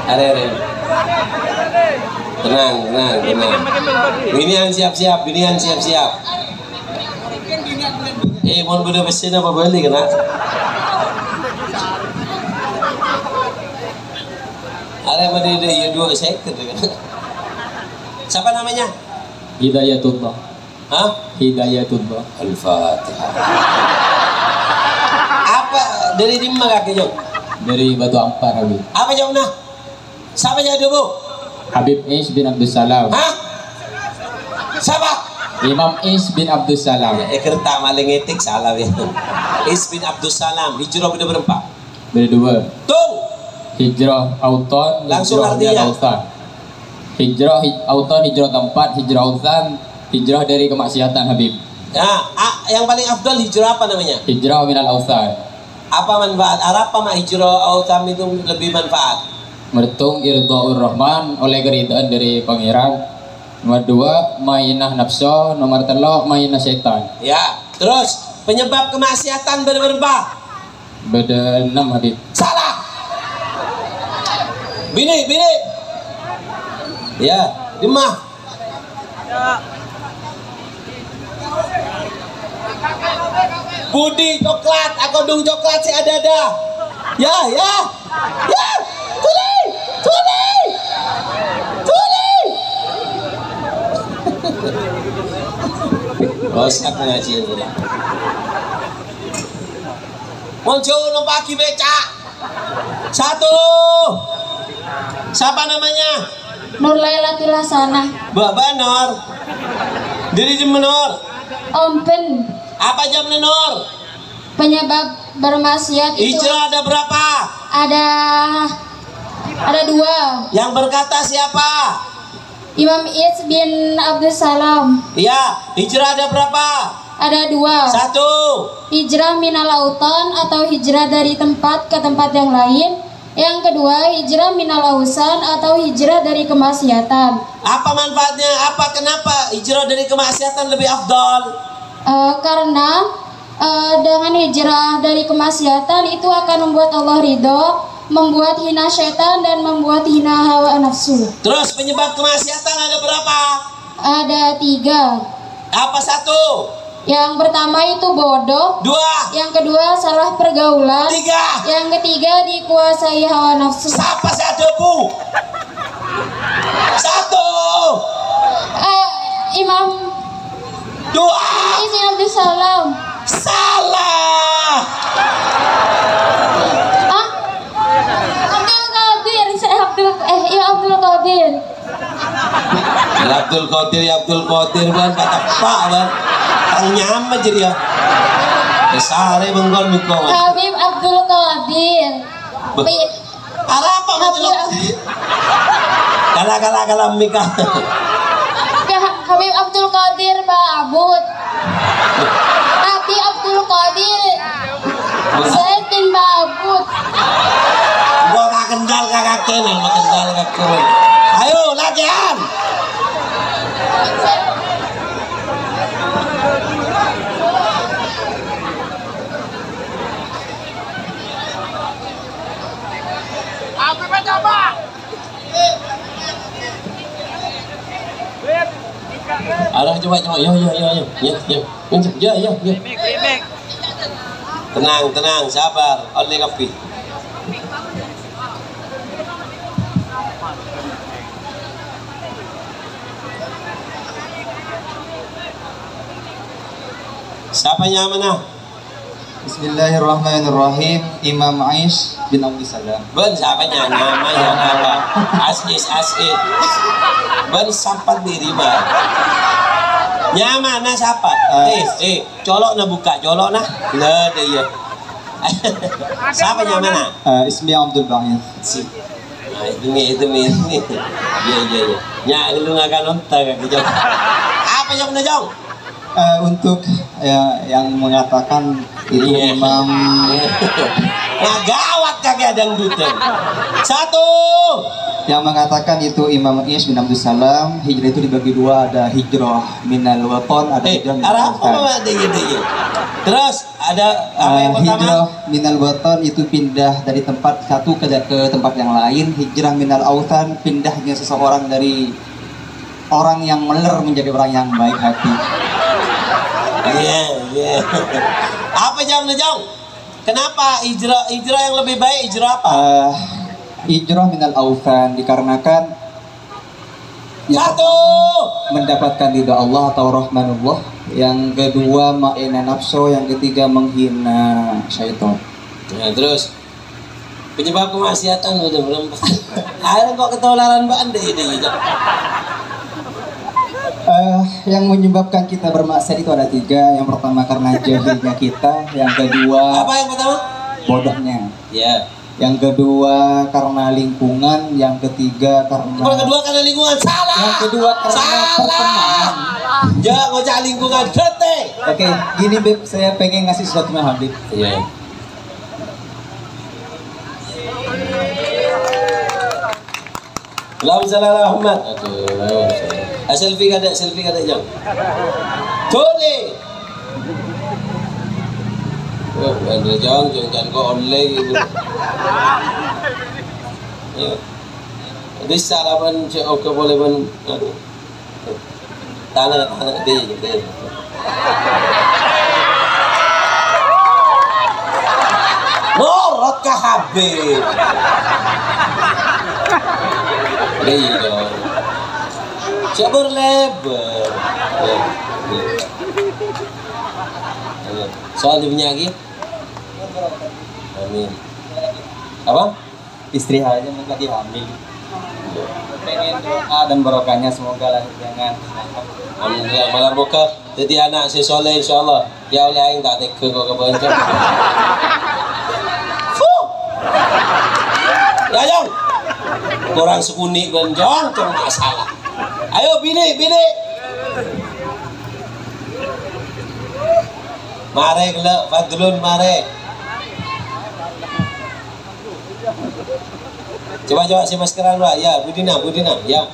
A: Are. Tenang. Binian siap-siap. Mohon bener mesin apa balik kena? Ada mana dia 2 second kan? Siapa namanya?
D: Hidayatullah.
A: Hah?
D: Hidayatullah.
A: Al-Fatihah. Apa dari dimana kakek?
D: Dari Batu Ampar Habib.
A: Apa jawabnya? Siapa jadi bu?
D: Habib Is bin Abdus Salam.
A: Hah? Siapa?
D: Imam Is bin Abdus Salam.
A: Kerta maling etik salah ya. Is bin Abdus Salam. Hijrah beda berapa?
D: Beda 2.
A: Tuh.
D: Hijrah auton,
A: Langsung artinya.
D: Hijrah auton, hijrah tempat, hijrah autan, hijrah dari kemaksiatan Habib.
A: Nah, yang paling afdal hijrah apa namanya?
D: Hijrah minal autan.
A: Apa manfaat? Apa mak hijrah autan itu lebih manfaat?
D: Mertung irda'ur rahman, oleh keridhaan dari pangeran. Nomor 2 mainah nafsu, nomor 3 mainah setan.
A: Ya, terus penyebab kemaksiatan berapa?
D: Beda 6 Habib.
A: Salah. Bini. Ya, dimah. Budi coklat, aku dong coklat si ada. Ya. Tuli. Bos aku ngaji. Muncul no pagi becak. Satu. Siapa namanya?
E: Nur Lailatul Hasanah.
A: Bapak Nur. Diri jam Nur.
E: Ompen.
A: Apa jam Nur?
E: Penyebab bermaksiat itu.
A: Hijrah ada berapa?
E: Ada 2.
A: Yang berkata siapa?
E: Imam Is bin Abdul Salam.
A: Iya, hijrah ada berapa?
E: Ada 2.
A: 1.
E: Hijrah minal autan atau hijrah dari tempat ke tempat yang lain. Yang kedua, hijrah minal ausan atau hijrah dari kemaksiatan.
A: Apa manfaatnya? Kenapa hijrah dari kemaksiatan lebih afdal?
E: Karena dengan hijrah dari kemaksiatan itu akan membuat Allah ridho, membuat hina syaitan dan membuat hina hawa nafsu.
A: Terus penyebab kemaksiatan ada berapa?
E: Ada 3.
A: Apa 1?
E: Yang pertama itu bodoh.
A: 2.
E: Yang kedua salah pergaulan.
A: 3.
E: Yang ketiga dikuasai hawa nafsu.
A: Siapa sih ada Bu? 1.
E: Imam
A: 2.
E: Izin Abdul Salam.
A: Salah.
E: Abdul Qadir. Imam Abdul Qadir.
A: Abdul Qadir ban kata Pak ban. Tang nyama jadi ya. Besare bengkol muka.
E: Habib Abdul Qadir.
A: Apa Abdul Qadir? Kala mikah.
E: Habib Abdul Qadir Ba'abud. Habib Abdul Qadir Zaid bin Ba'abud.
A: Gua gak kendal kakak kenal, kendal kakak. Ayo latihan. Arah coba yo. Tenang, sabar. Oleh kopi. Siapa mana?
F: Bismillahirrahmanirrahim. Imam Ais bin Abdul Salam.
A: Ben siapa namanya apa? Asis. Ben sampai diri bah. Nyamana siapa? Colok na buka, colok na. Lah dia. Siapa nyamana?
F: Ismi Abdul Ba'id.
A: Itu mi. Iya. Nya lu ngakan nonton ka Jong. Apa yang Jong?
F: Untuk yang mengatakan itu Imam
A: ngagawat kagak ada ngdutan. 1.
F: Yang mengatakan itu Imam Is bin Abdul Salam, hijrah itu dibagi 2, ada hijrah minal watan, ada hijrah minal autan.
A: Terus ada apa yang pertama?
F: Hijrah minal watan itu pindah dari tempat satu ke tempat yang lain. Hijrah minal autan pindahnya seseorang dari orang yang meler menjadi orang yang baik hati.
A: Iya. Apa Jong? Kenapa hijrah yang lebih baik hijrah apa?
F: Hijrah minal autan dikarenakan
A: 1.
F: Mendapatkan ridha Allah atau rahmanullah. Yang kedua ma'ina nafsu. Yang ketiga menghina syaitan.
A: Nah, terus penyebab kemaksiatan udah belum. Akhirnya kok ketularan bande ini.
F: Yang menyebabkan kita bermaksiat itu ada 3. Yang pertama karena jahilnya kita. Yang kedua
A: apa yang pertama?
F: Bodohnya.
A: Ya.
F: Yang kedua karena lingkungan. Yang ketiga karena
A: lingkungan. Salah.
F: Yang kedua karena pertemanan.
A: Jangan ngocak lingkungan. Gete.
F: Oke, gini Beb, saya pengen ngasih sesuatu sama Habib.
A: Iya. Allahumma shalli ala Muhammad. Aduh. Selfie kada Jong. Tole. Oh, ada Jong kan kok online gitu. Ya. Bisa lah ban oke boleh ban. Tanah dia. Morot ka Habib. Iya. Sabar lebar. Soal dia punya lagi? Amin. Apa?
F: Istri aja lagi hamil. Pengen doa dan barokahnya semoga lahir dengan selamat.
A: Amin ya malar buka. Jadi anak si soleh insyaallah. Ya oleh aing tak teka kau ke bencong. Ya jong. Kurang sekuni bencong cuma masalah. Ayo bini. Mare gelak Fadlun mare. Coba si maskeran dua. Ya Budina ya.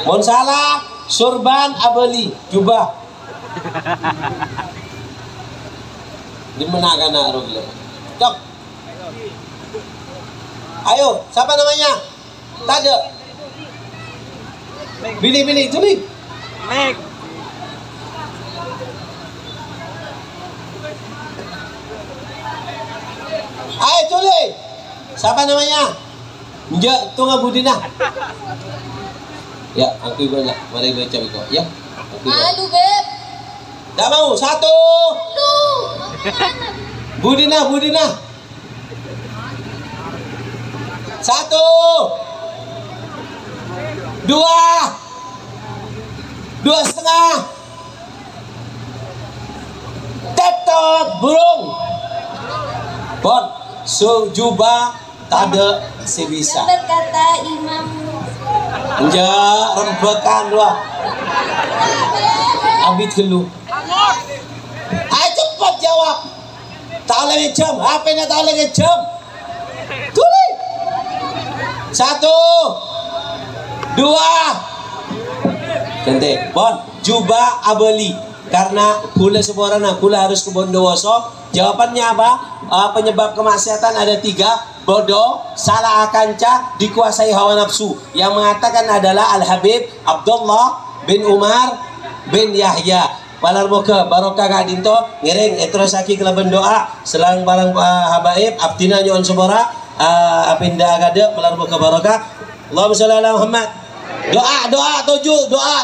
A: Mohon salah surban abeli jubah. Di mana kana rugile? Cok. Ayo, siapa namanya? Tade. Bini tulis.
F: Mek.
A: Ayo tulis. Siapa namanya? Enggak, tunggu Budina. Ya, aku banyak. Mari baca kau. Ya.
E: Aduh, Beb.
A: Tak mau. Satu.
E: Lu.
A: Budina. Satu. Dua. 2,5. Tetot burung. Bon, sujubah tak ada sebisa.
E: Berkata Imam.
A: Enggak, rembekan dua. Abid kelu. Ayo cepat jawab. Tak boleh ngecam. Apa yang tak boleh ngecam? Tulis. 1, 2. Ganti. Bon, jubah abeli. Karena kula seborana, kula harus ke Bondowoso. Jawabannya apa? Penyebab kemaksiatan ada 3. Bodoh, salah akanca, dikuasai hawa nafsu. Yang mengatakan adalah Al-Habib Abdullah bin Umar bin Yahya. Balar muka barokah kadinto ngiring terus aki kelaban doa selang barang habaib abdina nyon sebora apinda agade balar muka barokah. Allahumma sholli ala Muhammad. Doa 7 doa